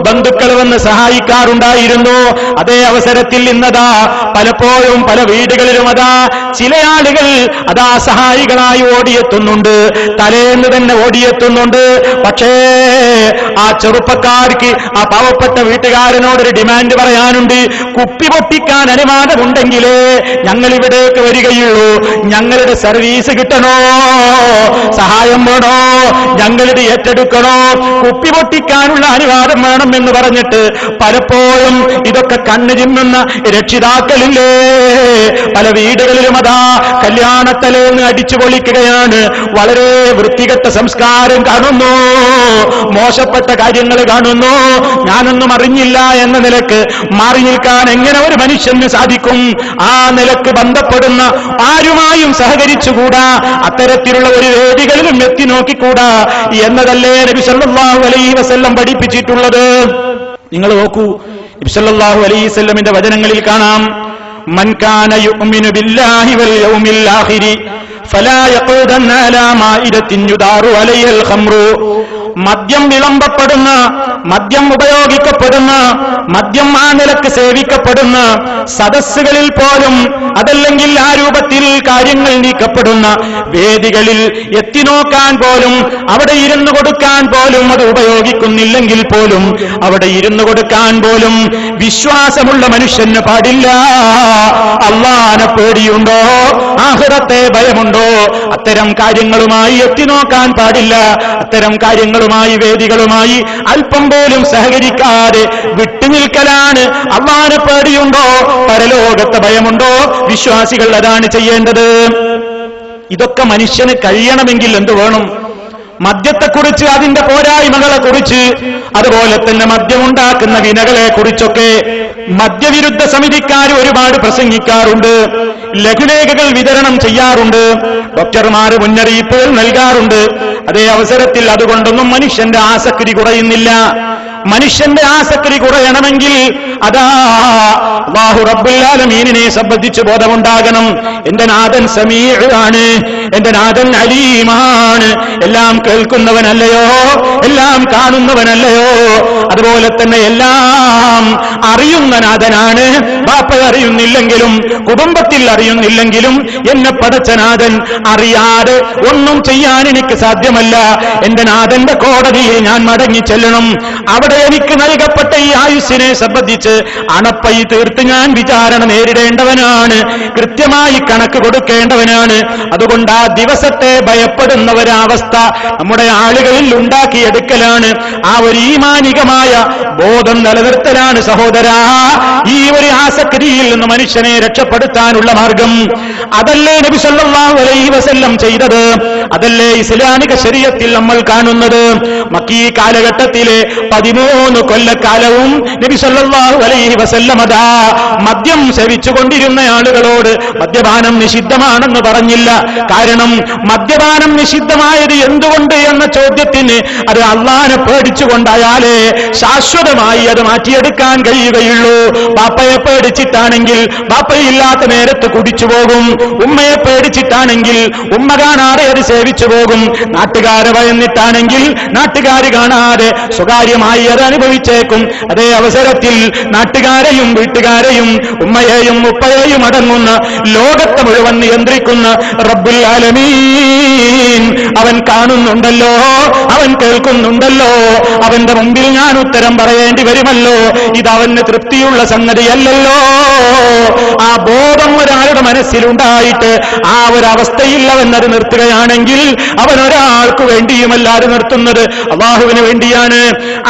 ബന്ധുക്കൾ വന്ന് സഹായിക്കാറുണ്ടായിരുന്നു. അതേ അവസരത്തിൽ ഇന്നതാ പലപ്പോഴും പല വീടുകളിലും അതാ ചില ആളുകൾ അതാ സഹായികളായി ഓടിയെത്തുന്നുണ്ട്, തലേന്ന് തന്നെ എത്തുന്നുണ്ട്. പക്ഷേ ആ ചെറുപ്പക്കാർക്ക് ആ പാവപ്പെട്ട വീട്ടുകാരനോടൊരു ഡിമാൻഡ് പറയാനുണ്ട്. കുപ്പി പൊട്ടിക്കാൻ അനുവാദമുണ്ടെങ്കിലേ ഞങ്ങൾ ഇവിടേക്ക് വരികയുള്ളൂ, ഞങ്ങളുടെ സർവീസ് കിട്ടണോ, സഹായം വേണോ, ഞങ്ങളിത് ഏറ്റെടുക്കണോ, കുപ്പി പൊട്ടിക്കാനുള്ള അനുവാദം വേണം എന്ന് പറഞ്ഞിട്ട് പലപ്പോഴും ഇതൊക്കെ കണ്ണു ചിമ്മുന്ന രക്ഷിതാക്കളില്ലേ. പല വീടുകളിലും അതാ കല്യാണത്തലേന്ന് അടിച്ചു പൊളിക്കുകയാണ്. വളരെ വൃത്തികെട്ട സംസ്കാരം കാണുന്നു, മോശപ്പെട്ട കാര്യങ്ങൾ കാണുന്നു. ഞാനൊന്നും അറിഞ്ഞില്ല എന്ന നിലക്ക് മാറി നിൽക്കാൻ എങ്ങനെ ഒരു മനുഷ്യന് സാധിക്കും? ആ നിലക്ക് ബന്ധപ്പെടുന്ന ആരുമായും സഹകരിച്ചുകൂടാ, അത്തരത്തിലുള്ള ഒരു വേദികളിലും എത്തി നോക്കിക്കൂടാ എന്നതല്ലേ നബി സല്ലല്ലാഹു അലൈഹി വസല്ലം പഠിപ്പിച്ചിട്ടുള്ളത്. നിങ്ങൾ നോക്കൂ, നബി സല്ലല്ലാഹു അലൈഹി വസല്ലമിന്റെ വചനങ്ങളിൽ കാണാം, മൻ കാന യുഅ്മിനു ബില്ലാഹി വൽ യൗമിൽ ആഖിരി ഫലാ യഖൂദന്ന അലാ മാഇദത്തിൻ യുദാറു അലൈഹൽ ഖംറു. മദ്യം വിളമ്പപ്പെടുന്ന, മദ്യം ഉപയോഗിക്കപ്പെടുന്ന, മദ്യം ആ നിലക്ക് സേവിക്കപ്പെടുന്ന സദസ്സുകളിൽ പോലും അതല്ലെങ്കിൽ ആ രൂപത്തിൽ കാര്യങ്ങൾ നീക്കപ്പെടുന്ന വേദികളിൽ എത്തിനോക്കാൻ പോലും, അവിടെ ഇരുന്നു കൊടുക്കാൻ പോലും, അത് ഉപയോഗിക്കുന്നില്ലെങ്കിൽ പോലും അവിടെ ഇരുന്നു കൊടുക്കാൻ പോലും വിശ്വാസമുള്ള മനുഷ്യന് പാടില്ല. അല്ലാഹുവിനെ പേടിയുണ്ടോ, ആഖിറത്തെ ഭയമുണ്ടോ, അത്തരം കാര്യങ്ങളുമായി എത്തിനോക്കാൻ പാടില്ല. അത്തരം കാര്യങ്ങളുമായി വേദികളുമായി അല്പം പോലും സഹകരിക്കാതെ വിട്ടുനിൽക്കലാണ്. അല്ലാഹുവിനെ പേടിയുണ്ടോ, പരലോകത്തെ ഭയമുണ്ടോ, വിശ്വാസികൾ അതാണ് ചെയ്യേണ്ടത്. ഇതൊക്കെ മനുഷ്യന് കഴിയണമെങ്കിൽ എന്ത് വേണം? മദ്യത്തെക്കുറിച്ച്, അതിന്റെ പോരായ്മകളെക്കുറിച്ച്, അതുപോലെ തന്നെ മദ്യമുണ്ടാക്കുന്ന വിനകളെ കുറിച്ചൊക്കെ മദ്യവിരുദ്ധ സമിതിക്കാർ ഒരുപാട് പ്രസംഗിക്കാറുണ്ട്, ലഘുലേഖകൾ വിതരണം ചെയ്യാറുണ്ട്, ഡോക്ടർമാർ മുന്നറിയിപ്പുകൾ നൽകാറുണ്ട്. അതേ അവസരത്തിൽ അതുകൊണ്ടൊന്നും മനുഷ്യന്റെ ആസക്തി കുറയുന്നില്ല. മനുഷ്യന്റെ ആസക്തി കുറയണമെങ്കിൽ അതാ അല്ലാഹു റബ്ബുൽ ആലമീനിനെ സംബന്ധിച്ച് ബോധമുണ്ടാകണം. എന്റെ നാഥൻ സമീഉ ആണ്, എന്റെ നാഥൻ അലീമാണ്, എല്ലാം കേൾക്കുന്നവനല്ലയോ, എല്ലാം കാണുന്നവനല്ലയോ, അതുപോലെ തന്നെ എല്ലാം അറിയുന്ന നാഥനാണ്. ബാപ്പ അറിയുന്നില്ലെങ്കിലും കുടുംബത്തിൽ അറിയുന്നില്ലെങ്കിലും എന്നെ പടച്ച നാഥൻ അറിയാതെ ഒന്നും ചെയ്യാൻ എനിക്ക് സാധ്യമല്ല. എന്റെ നാഥന്റെ കോടതിയിൽ ഞാൻ മടങ്ങി ചെല്ലണം. അവിടെ ഇവിടെ എനിക്ക് നൽകപ്പെട്ട ഈ ആയുസ്സിനെ സംബന്ധിച്ച് അണപ്പൈ തീർത്ത് ഞാൻ വിചാരണ നേരിടേണ്ടവനാണ്, കൃത്യമായി കണക്ക് കൊടുക്കേണ്ടവനാണ്. അതുകൊണ്ട് ആ ദിവസത്തെ ഭയപ്പെടുന്ന ഒരവസ്ഥ നമ്മുടെ ആളുകളിൽ ഉണ്ടാക്കിയെടുക്കലാണ്. ആ ഒരു ഈമാനികമായ ബോധം നിലനിർത്തലാണ് സഹോദരാ ഈ ഒരു ആസക്തിയിൽ നിന്ന് മനുഷ്യനെ രക്ഷപ്പെടുത്താനുള്ള മാർഗം. അതല്ലേ നബി സല്ലല്ലാഹു അലൈഹി വസല്ലം ചെയ്തത്, അതല്ലേ ഇസ്ലാമിക ശരീഅത്തിൽ നമ്മൾ കാണുന്നത്. മക്കീ കാലഘട്ടത്തിലെ 13 കൊല്ലക്കാലവും നബി സല്ലല്ലാഹു അലൈഹി വസല്ലം അതാ മദ്യം സേവിച്ചുകൊണ്ടിരുന്ന ആളുകളോട് മദ്യപാനം നിഷിദ്ധമാണെന്ന് പറഞ്ഞില്ല. കാരണം മദ്യപാനം നിഷിദ്ധമായത് എന്തുകൊണ്ട് എന്ന ചോദ്യത്തിന് അത് അള്ളാനെ പേടിച്ചുകൊണ്ടായാലേ ശാശ്വതമായി അത് മാറ്റിയെടുക്കാൻ കഴിയുകയുള്ളൂ. ബാപ്പയെ പേടിച്ചിട്ടാണെങ്കിൽ ബാപ്പയില്ലാത്ത നേരത്ത് കുടിച്ചു പോകും, ഉമ്മയെ പേടിച്ചിട്ടാണെങ്കിൽ ഉമ്മ കാണാതെ അത് സേവിച്ചു പോകും, നാട്ടുകാരെ ഭയന്നിട്ടാണെങ്കിൽ നാട്ടുകാർ കാണാതെ സ്വകാര്യമായി അത് അനുഭവിച്ചേക്കും. അതേ അവസരത്തിൽ നാട്ടുകാരെയും വീട്ടുകാരെയും ഉമ്മയെയും ഉപ്പയെയും അടങ്ങുന്ന ലോകത്തെ മുഴുവൻ നിയന്ത്രിക്കുന്ന റബ്ബുൽ ആലമീൻ അവൻ കാണുന്നുണ്ടല്ലോ, അവൻ കേൾക്കുന്നുണ്ടല്ലോ, അവന്റെ മുമ്പിൽ ഞാൻ ഉത്തരം പറയേണ്ടി വരുമല്ലോ. ഇതവന് തൃപ്തിയുള്ള സംഗതിയല്ലല്ലോ. ആ ബോധം ഒരാളുടെ മനസ്സിലുണ്ടായിട്ട് ആ ഒരവസ്ഥയിൽ അവൻ അത് നിർത്തുകയാണെങ്കിൽ അവൻ ഒരാൾക്ക് വേണ്ടിയുമല്ലാതെ നിർത്തുന്നത് അല്ലാഹുവിന് വേണ്ടിയാണ്.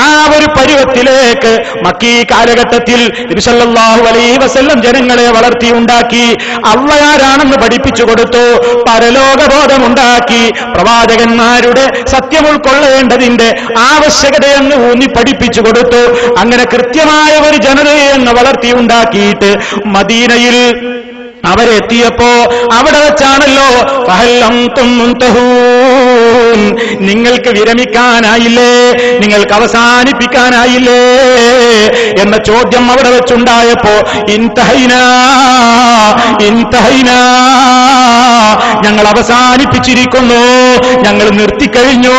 ആ ഒരു പരുവത്തിലേക്ക് മക്കീ കാലഘട്ടത്തിൽ നബി സല്ലല്ലാഹു അലൈഹി വസല്ലം ജനങ്ങളെ വളർത്തിയുണ്ടാക്കി, അള്ളയാരാണെന്ന് പഠിപ്പിച്ചു കൊടുത്തു, പരലോകബോധമുണ്ടാക്കി, പ്രവാചകന്മാരുടെ സത്യം ഉൾക്കൊള്ളേണ്ടതിന്റെ ആവശ്യകതയെന്ന് ഊന്നി പഠിപ്പിച്ചു കൊടുത്തു. അങ്ങനെ കൃത്യമായ ഒരു ജനതയെ എന്ന് വളർത്തിയുണ്ടാക്കിയിട്ട് മദീനയിൽ അവരെത്തിയപ്പോ അവിടെ വെച്ചാണല്ലോ നിങ്ങൾക്ക് വിരമിക്കാനായില്ലേ, നിങ്ങൾക്ക് അവസാനിപ്പിക്കാനായില്ലേ എന്ന ചോദ്യം അവിടെ വെച്ചുണ്ടായപ്പോ ഇൻതഹൈനാ ഞങ്ങൾ അവസാനിപ്പിച്ചിരിക്കുന്നു, ഞങ്ങൾ നിർത്തിക്കഴിഞ്ഞു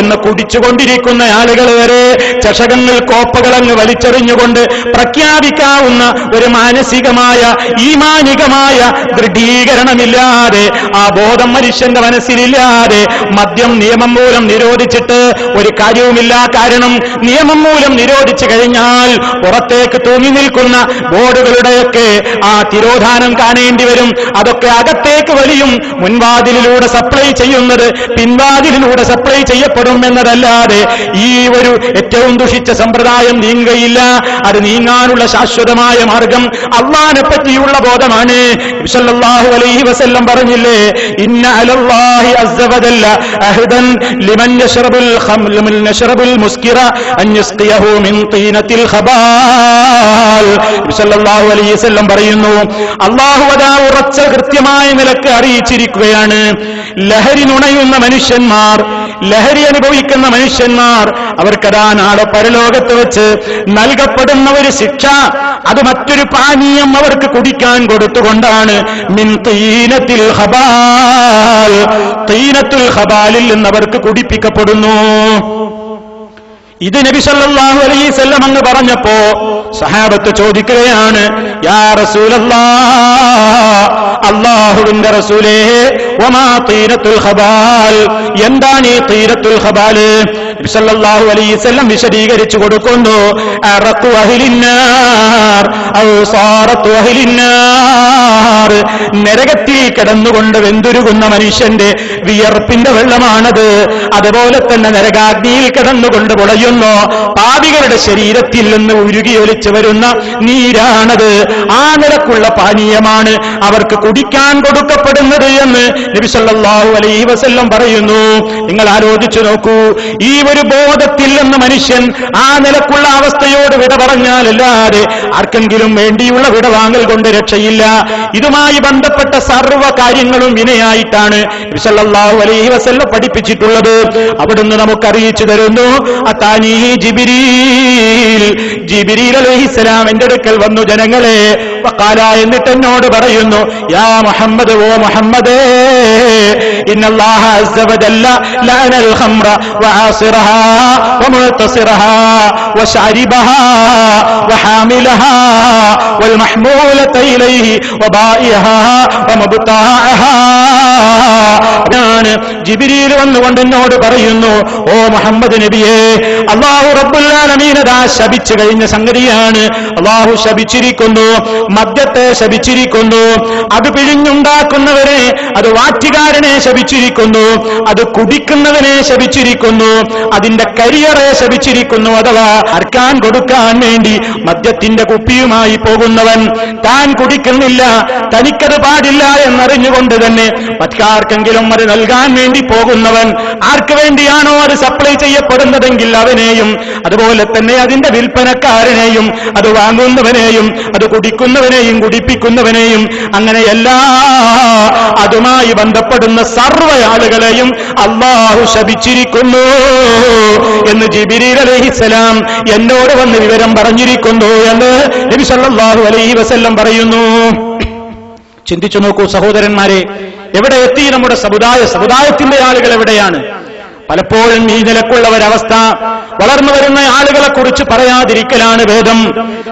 എന്ന് കുടിച്ചുകൊണ്ടിരിക്കുന്ന ആളുകൾ വരെ ചഷകങ്ങൾ കോപ്പകളങ്ങ് വലിച്ചെറിഞ്ഞുകൊണ്ട് പ്രഖ്യാപിക്കാവുന്ന ഒരു മാനസികമായ ഈമാനികമായ ദൃഢീകരണമില്ലാതെ, ആ ബോധം മനുഷ്യന്റെ മനസ്സിലില്ലാതെ മദ്യം നിയമം മൂലം നിരോധിച്ചിട്ട് ഒരു കാര്യവുമില്ല. കാരണം നിയമം മൂലം നിരോധിച്ചു കഴിഞ്ഞാൽ പുറത്തേക്ക് തൂങ്ങി നിൽക്കുന്ന ബോർഡുകളുടെയൊക്കെ ആ തിരോധാനം കാണേണ്ടി വരും. അതൊക്കെ അകത്തേക്ക് വലിയും. മുൻവാതിലിലൂടെ സപ്ലൈ ചെയ്യുന്നത് പിൻവാതിലിലൂടെ സപ്ലൈ ചെയ്യപ്പെടും എന്നതല്ലാതെ ഈ ഒരു ഏറ്റവും ദുഷിച്ച സമ്പ്രദായം നീങ്ങുകയില്ല. അത് നീങ്ങാനുള്ള ശാശ്വതമായ മാർഗം അള്ളാനെ പറ്റിയുള്ള ബോധമാണ്. സല്ലല്ലാഹു അലൈഹി വസല്ലം പറഞ്ഞില്ലേ, ഇന്ന അലല്ലാഹി അസ്സ വജല്ല അഹ്ദൻ ലിമൻ യശ്റബുൽ മുസ്കിറ അൻ യസ്ഖിയഹു മിൻ തീനത്തിൽ ഖബാൽ. സല്ലല്ലാഹു അലൈഹി വസല്ലം പറയുന്നു, അല്ലാഹു അതാ ഉറച്ച കൃത്യമായ നിലക്ക് അറിയിച്ചിരിക്കുകയാണ്, ലഹരി നുണയുന്ന മനുഷ്യന്മാർ, ലഹരി അനുഭവിക്കുന്ന മനുഷ്യന്മാർ അവർക്കതാ നാളെ പരലോകത്ത് വെച്ച് നൽകപ്പെടുന്ന ഒരു ശിക്ഷ, അത് മറ്റൊരു പാനീയം അവർക്ക് കുടിക്കാൻ കൊടുത്തുകൊണ്ടാണ്. മിൻ തീനത്തിൽ ഖബാൽ, തീനത്തുൽ ഖബാലിൽ നിന്ന് അവർക്ക് കുടിപ്പിക്കപ്പെടുന്നു. ഇത് നബി സല്ലല്ലാഹു അലൈഹി വസല്ലം അങ്ങ് പറഞ്ഞപ്പോ സഹാബത്ത് ചോദിക്കുകയാണ്, യാ റസൂലല്ലാഹ്, അല്ലാഹുവിന്റെ റസൂലേ, വമാ തീനത്തുൽ ഖബാൽ, എന്താണ് ഈ തീനത്തുൽ ഖബാൽ? നബി സല്ലല്ലാഹു അലൈഹി വസല്ലം വിശദീകരിച്ചു കൊടുക്കുന്നു, അറഖു അഹ്ലിന്നാർ ഔ സാറത്തു അഹ്ലിന്നാർ, നരകത്തിൽ കിടന്നുകൊണ്ട് വെന്തുരുകുന്ന മനുഷ്യന്റെ വിയർപ്പിന്റെ വെള്ളമാണത്. അതുപോലെ തന്നെ നരകാഗ്നിയിൽ കിടന്നുകൊണ്ട് പൊളയുന്നു പാപികളുടെ ശരീരത്തിൽ നിന്ന് ഉരുകിയൊലിച്ചു വരുന്ന നീരാണത്. ആ നിലക്കുള്ള പാനീയമാണ് അവർക്ക് കുടിക്കാൻ കൊടുക്കപ്പെടുന്നത് എന്ന് നബി സല്ലല്ലാഹു അലൈഹി വസല്ലം പറയുന്നു. നിങ്ങൾ ആലോചിച്ചു നോക്കൂ, ഈ ഒരു ബോധത്തിൽ നിന്ന് മനുഷ്യൻ ആ നിലക്കുള്ള അവസ്ഥയോട് വിട പറഞ്ഞാലല്ലാതെ ആർക്കെങ്കിലും വേണ്ടിയുള്ള വിടവാങ്ങൽ കൊണ്ട് രക്ഷയില്ല. ഇതുമായി ബന്ധപ്പെട്ട സർവ്വ കാര്യങ്ങളും വിനയായിട്ടാണ് നബി സല്ലല്ലാഹു അലൈഹി വസല്ലം പഠിപ്പിച്ചിട്ടുള്ളത്. അവിടുന്ന് നമുക്ക് അറിയിച്ചു തരുന്നു, അതാനി ജിബ്രീൽ, ജിബ്രീൽ അലൈഹിസ്സലാം എന്റെ അടുക്കൽ വന്നു, ജനങ്ങളെ വഖാല, എന്നിട്ട് എന്നോട് പറയുന്നു, യാ മുഹമ്മദ്, ഓ മുഹമ്മദേ, ഇന്നല്ലാഹ അസ്സ വജല്ല ലഅനൽ ഖംറ വആസിറഹാ വമുഅ്തസിറഹാ വശാരിബഹാ വഹാമിലഹാ വൽമഹ്മൂലത ഇലൈഹി വബായിഹാ വമബ്താഅഹാ. ജിബ്രീൽ വന്നുകൊണ്ട് എന്നോട് പറയുന്നു, ഓ മുഹമ്മദ് നബിയേ, അല്ലാഹു റബ്ബുൽ ആലമീൻ അതാ ശപിച്ചു കഴിഞ്ഞ സംഗതിയാണ്. അല്ലാഹു ശപിച്ചിരിക്കുന്നു, മദ്യത്തെ ശപിച്ചിരിക്കുന്നു, അത് പിഴിഞ്ഞുണ്ടാക്കുന്നവരെ, അത് വാറ്റുകാരനെ ശപിച്ചിരിക്കുന്നു, അത് കുടിക്കുന്നവനെ ശപിച്ചിരിക്കുന്നു, അതിന്റെ കരിയറെ ശപിച്ചിരിക്കുന്നു. അഥവാ അർക്കാൻ കൊടുക്കാൻ വേണ്ടി മദ്യത്തിന്റെ കുപ്പിയുമായി പോകുന്നവൻ, താൻ കുടിക്കുന്നില്ല, തനിക്കത് പാടില്ല എന്നറിഞ്ഞുകൊണ്ട് തന്നെ മറ്റാർക്കെങ്കിലും അത് നൽകാൻ വേണ്ടി പോകുന്നവൻ, ആർക്ക് വേണ്ടിയാണോ അത് സപ്ലൈ ചെയ്യപ്പെടുന്നതെങ്കിൽ അവനെയും, അതുപോലെ തന്നെ അതിന്റെ വിൽപ്പനക്കാരനെയും, അത് വാങ്ങുന്നവനെയും, അത് കുടിക്കുന്നവനെയും കുടിപ്പിക്കുന്നവനെയും, അങ്ങനെ എല്ലാ അതുമായി ബന്ധപ്പെടുന്ന സർവ്വ ആളുകളെയും അല്ലാഹു ശപിച്ചിരിക്കുന്നു എന്ന് ജിബ്രീൽ അലൈഹിസ്സലാം എന്നോട് വന്ന് വിവരം പറഞ്ഞിരിക്കുന്നു എന്ന് നബി സല്ലല്ലാഹു അലൈഹി വസല്ലം പറയുന്നു. ചിന്തിച്ചു നോക്കൂ സഹോദരന്മാരെ, എവിടെ എത്തി നമ്മുടെ സമുദായത്തിന്റെ ആളുകൾ എവിടെയാണ്? പലപ്പോഴും ഈ നിലക്കുള്ള ഒരവസ്ഥ വളർന്നു വരുന്ന ആളുകളെ കുറിച്ച് പറയാതിരിക്കലാണ് ഭേദം.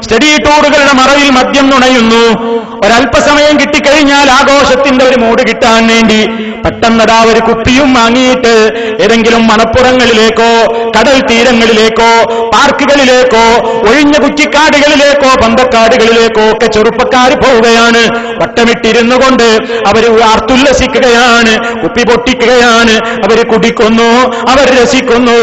സ്റ്റഡി ടൂറുകളുടെ മറവിൽ മദ്യം നുണയുന്നു. ഒരല്പസമയം കിട്ടിക്കഴിഞ്ഞാൽ ആഘോഷത്തിന്റെ ഒരു മൂഡ് കിട്ടാൻ വേണ്ടി പെട്ടെന്നതാ ഒരു കുപ്പിയും വാങ്ങിയിട്ട് ഏതെങ്കിലും മണപ്പുറങ്ങളിലേക്കോ കടൽ തീരങ്ങളിലേക്കോ പാർക്കുകളിലേക്കോ ഒഴിഞ്ഞ കുറ്റിക്കാടുകളിലേക്കോ പന്തക്കാടുകളിലേക്കോ ഒക്കെ ചെറുപ്പക്കാർ പോവുകയാണ്. വട്ടമിട്ടിരുന്നു കൊണ്ട് അവർ ആർത്തുല്ലസിക്കുകയാണ്, കുപ്പി പൊട്ടിക്കുകയാണ്, അവർ കുടിക്കുന്നു, അവർ രസിക്കുന്നു.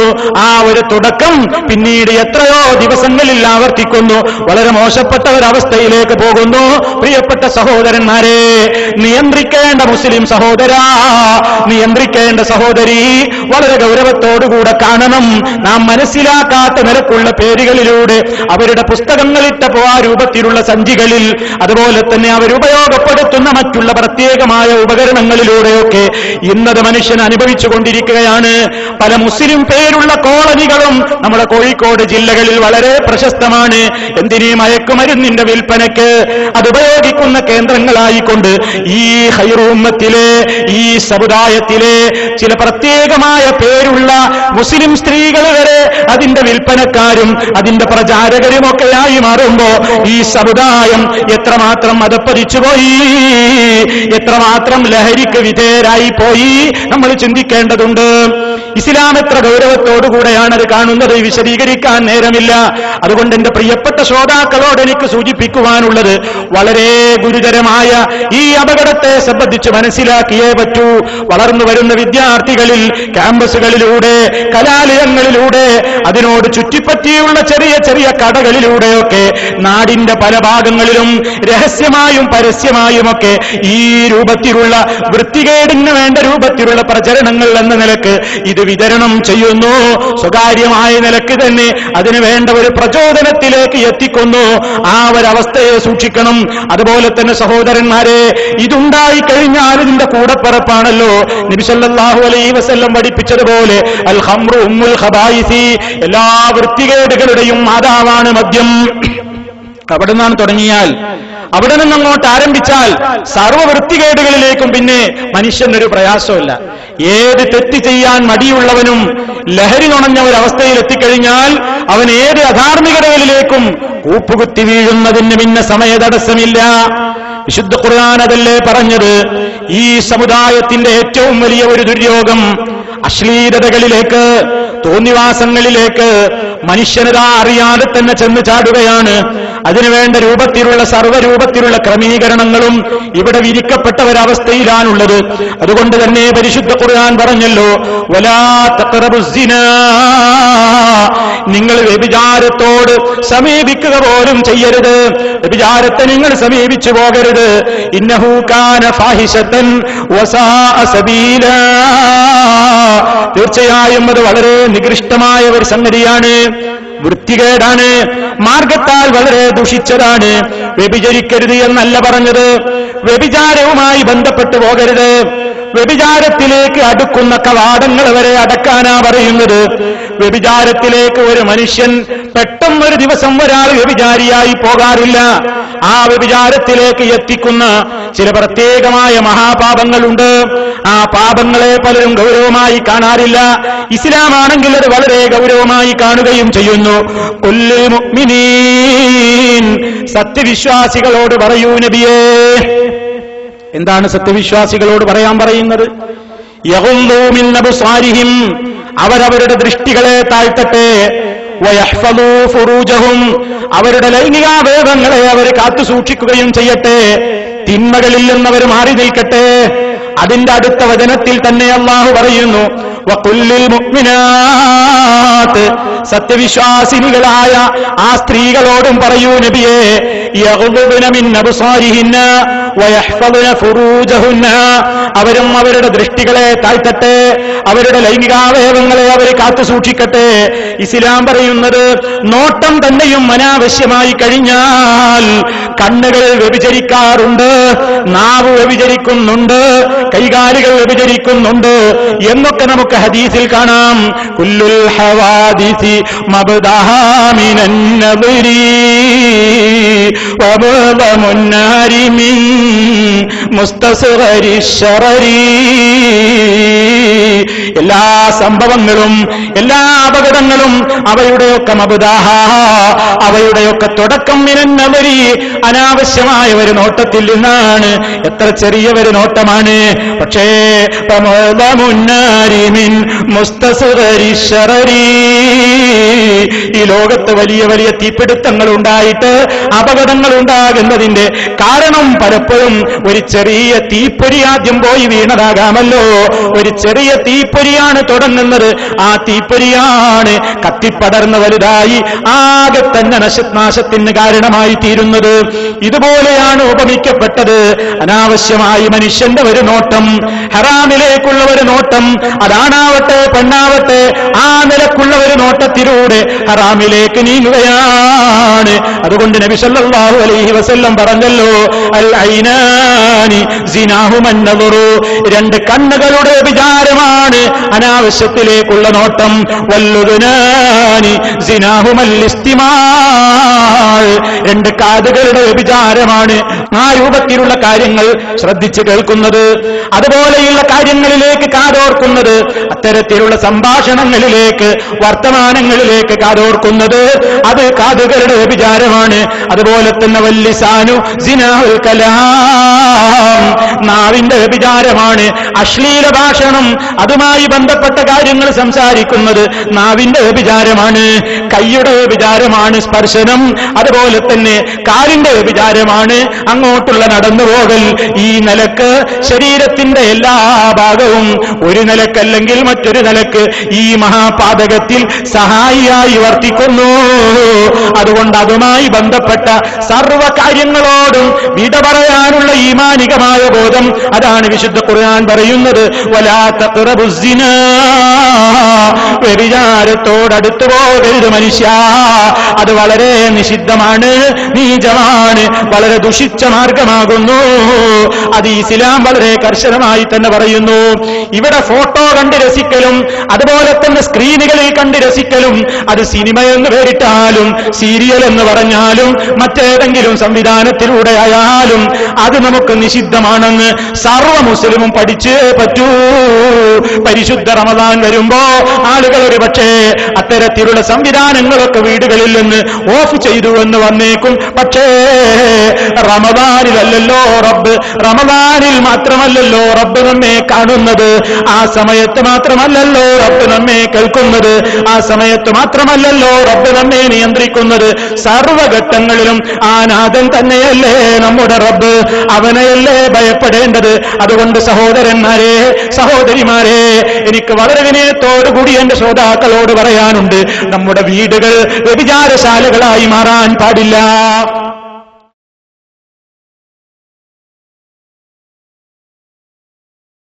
ആ ഒരു തുടക്കം പിന്നീട് എത്രയോ ദിവസങ്ങളിൽ ആവർത്തിക്കുന്നു. വളരെ മോശപ്പെട്ട ഒരവസ്ഥയിലേക്ക് പോകുന്നു. പ്രിയപ്പെട്ട സഹോദരന്മാരെ, നിയന്ത്രിക്കേണ്ട മുസ്ലിം സഹോദരാ, നിയന്ത്രിക്കേണ്ട സഹോദരി, വളരെ ഗൗരവത്തോടുകൂടെ കാണണം. നാം മനസ്സിലാക്കാത്ത നിലക്കുള്ള പേരുകളിലൂടെ അവരുടെ പുസ്തകങ്ങളിട്ട ആ രൂപത്തിലുള്ള സഞ്ചികളിൽ, അതുപോലെ തന്നെ അവരുപയോഗപ്പെടുത്തുന്ന മറ്റുള്ള പ്രത്യേകമായ ഉപകരണങ്ങളിലൂടെയൊക്കെ ഇന്നത് മനുഷ്യൻ അനുഭവിച്ചു കൊണ്ടിരിക്കുകയാണ്. പല മുസ്ലിം പേരുള്ള കോളനികളും നമ്മുടെ കോഴിക്കോട് ജില്ലകളിൽ വളരെ പ്രശസ്തമാണ്. എന്തിനീ മയക്കുമരുന്നിന്റെ വിൽപ്പനയ്ക്ക് അത് ഉപയോഗിക്കുന്ന കേന്ദ്രങ്ങളായിക്കൊണ്ട് ഈ ഖൈറു ഉമ്മത്തിലെ, ഈ സമുദായത്തിലെ ചില പ്രത്യേകമായ പേരുള്ള മുസ്ലിം സ്ത്രീകൾ വരെ അതിന്റെ വിൽപ്പനക്കാരും അതിന്റെ പ്രചാരകരുമൊക്കെയായി മാറുമ്പോ ഈ സമുദായം എത്രമാത്രം അതപ്പതിച്ചുപോയി, എത്രമാത്രം ലഹരിക്ക് വിധേയരായി പോയി നമ്മൾ ചിന്തിക്കേണ്ടതുണ്ട്. ഇസ്ലാം എത്ര ഗൗരവത്തോടുകൂടെയാണ് അത് കാണുന്നത് വിശദീകരിക്കാൻ നേരമില്ല. അതുകൊണ്ട് എന്റെ പ്രിയപ്പെട്ട ശ്രോതാക്കളോട് എനിക്ക് സൂചിപ്പിക്കുവാനുള്ളത്, വളരെ ഗുരുതരമായ ഈ അപകടത്തെ സംബന്ധിച്ച് മനസ്സിലാക്കിയേ പറ്റൂ. വളർന്നു വരുന്ന വിദ്യാർത്ഥികളിൽ ക്യാമ്പസുകളിലൂടെ, കലാലയങ്ങളിലൂടെ, അതിനോട് ചുറ്റിപ്പറ്റിയുള്ള ചെറിയ ചെറിയ കടകളിലൂടെയൊക്കെ നാടിന്റെ പല ഭാഗങ്ങളിലും രഹസ്യമായും പരസ്യമായുമൊക്കെ ഈ രൂപത്തിലുള്ള വൃത്തികേടിന് വേണ്ട രൂപത്തിലുള്ള പ്രചരണങ്ങൾ എന്ന നിലക്ക് ഇത് വിതരണം ചെയ്യുന്നു. സ്വകാര്യമായ നിലക്ക് തന്നെ അതിനു വേണ്ട ഒരു പ്രചോദനത്തിലേക്ക് എത്തിക്കുന്നു. ആ ഒരവസ്ഥയെ സൂക്ഷിക്കണം. അതുപോലെ തന്നെ സഹോദരന്മാരെ, ഇതുണ്ടായി കഴിഞ്ഞാൽ ഇതിന്റെ കൂടപ്പിറപ്പാണല്ലോ നബി സല്ലല്ലാഹു അലൈഹി വസല്ലം പഠിപ്പിച്ചതുപോലെ അൽ ഖംറു ഉമ്മുൽ ഖബായിസി, എല്ലാ വൃത്തികേടുകളുടെയും മാതാവാണ് മദ്യം. അവിടെ നിന്നാണ് തുടങ്ങിയാൽ, അവിടെ നിന്നങ്ങോട്ട് ആരംഭിച്ചാൽ സർവ്വവൃത്തികേടുകളിലേക്കും പിന്നെ മനുഷ്യനൊരു പ്രയാസമില്ല. ഏത് തെറ്റ് ചെയ്യാൻ മടിയുള്ളവനും ലഹരി നുണഞ്ഞ ഒരവസ്ഥയിൽ എത്തിക്കഴിഞ്ഞാൽ അവൻ ഏത് അധാർമികതകളിലേക്കും കൂപ്പുകുത്തി വീഴുന്നതിന് പിന്നെ സമയതടസ്സമില്ല. വിശുദ്ധ ഖുർആൻ അതല്ലേ പറഞ്ഞത്, ഈ സമുദായത്തിന്റെ ഏറ്റവും വലിയ ഒരു ദുര്യോഗം അശ്ലീലതകളിലേക്ക്, തോന്നിവാസങ്ങളിലേക്ക് മനുഷ്യനതാ അറിയാതെ തന്നെ ചെന്ന് ചാടുകയാണ്. അതിനുവേണ്ട രൂപത്തിലുള്ള സർവ്വരൂപത്തിലുള്ള ക്രമീകരണങ്ങളും ഇവിടെ വിരിക്കപ്പെട്ട ഒരവസ്ഥയിലാണുള്ളത്. അതുകൊണ്ട് തന്നെ പരിശുദ്ധ ഖുർആൻ പറഞ്ഞല്ലോ, വലാ തഖറബുസ്സിനാ, നിങ്ങൾ വ്യഭിചാരത്തോട് സമീപിക്കുക പോലും ചെയ്യരുത്, വ്യഭിചാരത്തെ നിങ്ങൾ സമീപിച്ചു പോകരുത്. ഇന്നഹു കാന ഫാഹിശതൻ വസാഅ സബീലാ, തീർച്ചയായും അത് വളരെ നികൃഷ്ടമായ ഒരു സംഗതിയാണ്, വൃത്തികേടാണ്, മാർഗത്താൽ വളരെ ദുഷിച്ചതാണ്. വ്യഭിചരിക്കരുത് എന്നല്ല പറഞ്ഞത്, വ്യഭിചാരവുമായി ബന്ധപ്പെട്ടു പോകരുത്, വ്യഭിചാരത്തിലേക്ക് അടുക്കുന്ന കവാടങ്ങൾ വരെ അടക്കാനാ പറയുന്നത്. വ്യഭിചാരത്തിലേക്ക് ഒരു മനുഷ്യൻ പെട്ടെന്നൊരു ദിവസം ഒരാൾ വ്യഭിചാരിയായി പോകാറില്ല. ആ വ്യഭിചാരത്തിലേക്ക് എത്തിക്കുന്ന ചില പ്രത്യേകമായ മഹാപാപങ്ങളുണ്ട്. ആ പാപങ്ങളെ പലരും ഗൗരവമായി കാണാറില്ല. ഇസ്ലാമാണെങ്കിൽ അത് വളരെ ഗൗരവമായി കാണുകയും ചെയ്യുന്നു. കുല്ലുൽ മുഅ്മിനീൻ, സത്യവിശ്വാസികളോട് പറയൂ നബിയേ. എന്താണ് സത്യവിശ്വാസികളോട് പറയാൻ പറയുന്നത്? യഗുദ്ദൂ മിൻ അബ്സാരിഹിം, അവരവരുടെ ദൃഷ്ടികളെ താഴ്ത്തട്ടെ. വയഹ്ഫദൂ ഫുറൂജഹും, അവരുടെ ലൈംഗികാവയവങ്ങളെ അവർ കാത്തു സൂക്ഷിക്കുകയും ചെയ്യട്ടെ. തിന്മകളിൽ നിന്നവർ മാറി നിൽക്കട്ടെ. അതിന്റെ അടുത്ത വചനത്തിൽ തന്നെ അല്ലാഹു പറയുന്നു, വഖുല്ലിൽ മുഅ്മിനാത്ത്, സത്യവിശ്വാസിനികളായ ആ സ്ത്രീകളോടും പറയൂ നബിയേ, യഗ്ദുന മിൻ അബ്സാരിഹിന്ന വയഹ്ഫദുന ഫുറൂജഹുന്ന, അവരും അവരുടെ ദൃഷ്ടികളെ താഴ്ത്തട്ടെ, അവരുടെ ലൈംഗികാവയവങ്ങളെ അവർ കാത്തു സൂക്ഷിക്കട്ടെ. ഇസ്ലാം പറയുന്നത് നോട്ടം തന്നെയും അനാവശ്യമായി കഴിഞ്ഞാൽ കണ്ണുകൾ വ്യഭിചരിക്കാറുണ്ട്, നാവ് വ്യഭിചരിക്കുന്നുണ്ട്, കൈകാലുകൾ വ്യഭിചരിക്കുന്നുണ്ട് എന്നൊക്കെ നമുക്ക് ഹദീസിൽ കാണാം. കുല്ലുൽ ഹവാദിസി മബ്ദഹാ മിനൻ നദരി വബദമുൻ നാരി മിൻ മുസ്തസ്ഗരി ശറരി. എല്ലാ സംഭവങ്ങളും എല്ലാ അപകടങ്ങളും അവയുടെയൊക്കെ മബ്ദഹ, അവയുടെയൊക്കെ തുടക്കം മിനൻ നദരി, അനാവശ്യമായ ഒരു നോട്ടത്തിൽ നിന്നാണ്. എത്ര ചെറിയ ഒരു നോട്ടമാണ്, പക്ഷേ ഈ ലോകത്ത് വലിയ വലിയ തീപിടുത്തങ്ങൾ ഉണ്ടായിട്ട് അപകടങ്ങൾ ഉണ്ടാകുന്നതിന്റെ കാരണം പലപ്പോഴും ഒരു ചെറിയ തീപ്പൊരി ആദ്യം പോയി വീണതാകാമല്ലോ. ഒരു ചെറിയ തീപ്പൊരിയാണ് തുടങ്ങുന്നത്, ആ തീപ്പൊരിയാണ് കത്തിപ്പടർന്ന് വലുതായി ആകെ തന്നെ നാശത്തിന് കാരണമായി തീരുന്നത്. ഇതുപോലെയാണ് ഉപമിക്കപ്പെട്ടത്. അനാവശ്യമായി മനുഷ്യന്റെ ഒരു നോട്ടം, ഹറാമിലേക്കുള്ള ഒരു നോട്ടം, അതാണാവട്ടെ പെണ്ണാവട്ടെ, ആ നിലക്കുള്ള ഒരു നോട്ടത്തിലൂടെ ഹറാമിലേക്ക് നീങ്ങുകയാണ്. അതുകൊണ്ട് നബി സല്ലല്ലാഹു അലൈഹി വസല്ലം പറഞ്ഞല്ലോ, അൽ ഐനാനി സിനാഹുമൻ നദറു, രണ്ട് കണ്ണുകളുടെ വിചാരമാണ് അനാവശ്യത്തിലേക്കുള്ള നോട്ടം. വല്ലുദുനാനി സിനാഹുമൽ ഇസ്തിമാൽ, രണ്ട് കാതുകളുടെ വിചാരമാണ് ആ രൂപത്തിലുള്ള കാര്യങ്ങൾ ശ്രദ്ധിച്ച് കേൾക്കുന്നത്, അതുപോലെയുള്ള കാര്യങ്ങളിലേക്ക് കാതോർക്കുന്നത്, അത്തരത്തിലുള്ള സംഭാഷണങ്ങളിലേക്ക് വർത്തമാനങ്ങളിലേക്ക് കാതോർക്കുന്നത്, അത് കാതുകളുടെ വിചാരമാണ്. അതുപോലെ തന്നെ വല്ലിസാനു സിനാഉൽ കലാം, നാവിന്റെ വിചാരമാണ്. അശ്ലീല ഭാഷണം, അതുമായി ബന്ധപ്പെട്ട കാര്യങ്ങൾ സംസാരിക്കുന്നത് നാവിന്റെ വിചാരമാണ്. കൈയുടെ വിചാരമാണ് സ്പർശനം, അതുപോലെ തന്നെ കാലിന്റെ വിചാരമാണ് അങ്ങോട്ടുള്ള നടന്നുപോകൽ. ഈ നിലക്ക് ശരീരത്തിന്റെ എല്ലാ ഭാഗവും ഒരു നിലക്കല്ലെങ്കിൽ മറ്റൊരു നിലക്ക് ഈ മഹാപാതകത്തിൽ സഹായിയായി വർത്തിക്കുന്നു. അതുകൊണ്ട് അതുമായി ബന്ധപ്പെട്ട സർവ്വ കാര്യങ്ങളോടും വിട പറയാനുള്ള ഈമാനികമായ ബോധം, അതാണ് വിശുദ്ധ ഖുർആൻ പറയുന്നത്, വലാ തഖ്റബുസ് സിനാ, വ്യഭിചാരത്തോടടുത്തു പോകരുത് മനുഷ്യ, അത് വളരെ നിഷിദ്ധമാണ്, നീചമാണ്, വളരെ ദുഷിച്ച മാർഗമാകുന്നു. അത് ഇസ്ലാം വളരെ കർശനമായി തന്നെ പറയുന്നു. ഇവിടെ ഫോട്ടോ കണ്ട് രസിക്കലും അതുപോലെ തന്നെ സ്ക്രീനുകളിൽ കണ്ട് രസിക്കലും, അത് സിനിമയെന്ന് പേരിട്ടാലും സീരിയൽ എന്ന് പറഞ്ഞാലും മറ്റേതെങ്കിലും സംവിധാനത്തിലൂടെ ആയാലും അത് നമുക്ക് നിഷിദ്ധമാണെന്ന് സർവ്വ മുസ്ലിമും പഠിച്ചേ പറ്റൂ. പരിശുദ്ധ റമദാൻ വരുമ്പോ ആളുകൾ ഒരു പക്ഷേ അത്തരത്തിലുള്ള സംവിധാനങ്ങളൊക്കെ വീടുകളിൽ നിന്ന് ഓഫ് ചെയ്തു എന്ന് വന്നേക്കും. പക്ഷേ റമദാനിലല്ലല്ലോ റബ്ബ്, റമദാനിൽ മാത്രമല്ലല്ലോ റബ്ബ് നമ്മെ കാണുന്നത്, ആ സമയത്ത് മാത്രമല്ലല്ലോ റബ്ബ് നമ്മെ കേൾക്കുന്നത്, ആ സമയത്ത് മാത്രമല്ലല്ലോ റബ്ബ് നമ്മെ നിയന്ത്രിക്കുന്നത്. സർവഘട്ടങ്ങളിലും ആ നാഥൻ തന്നെയല്ലേ നമ്മുടെ റബ്ബ്, അവനെയല്ലേ ഭയപ്പെടേണ്ടത്. അതുകൊണ്ട് സഹോദരന്മാരെ, സഹോദരിമാരെ, എനിക്ക് വളരെ വിനയത്തോടുകൂടി എന്റെ ശ്രോതാക്കളോട് പറയാനുണ്ട്, നമ്മുടെ വീടുകൾ വ്യഭിചാരശാലകളായി മാറാൻ പാടില്ല.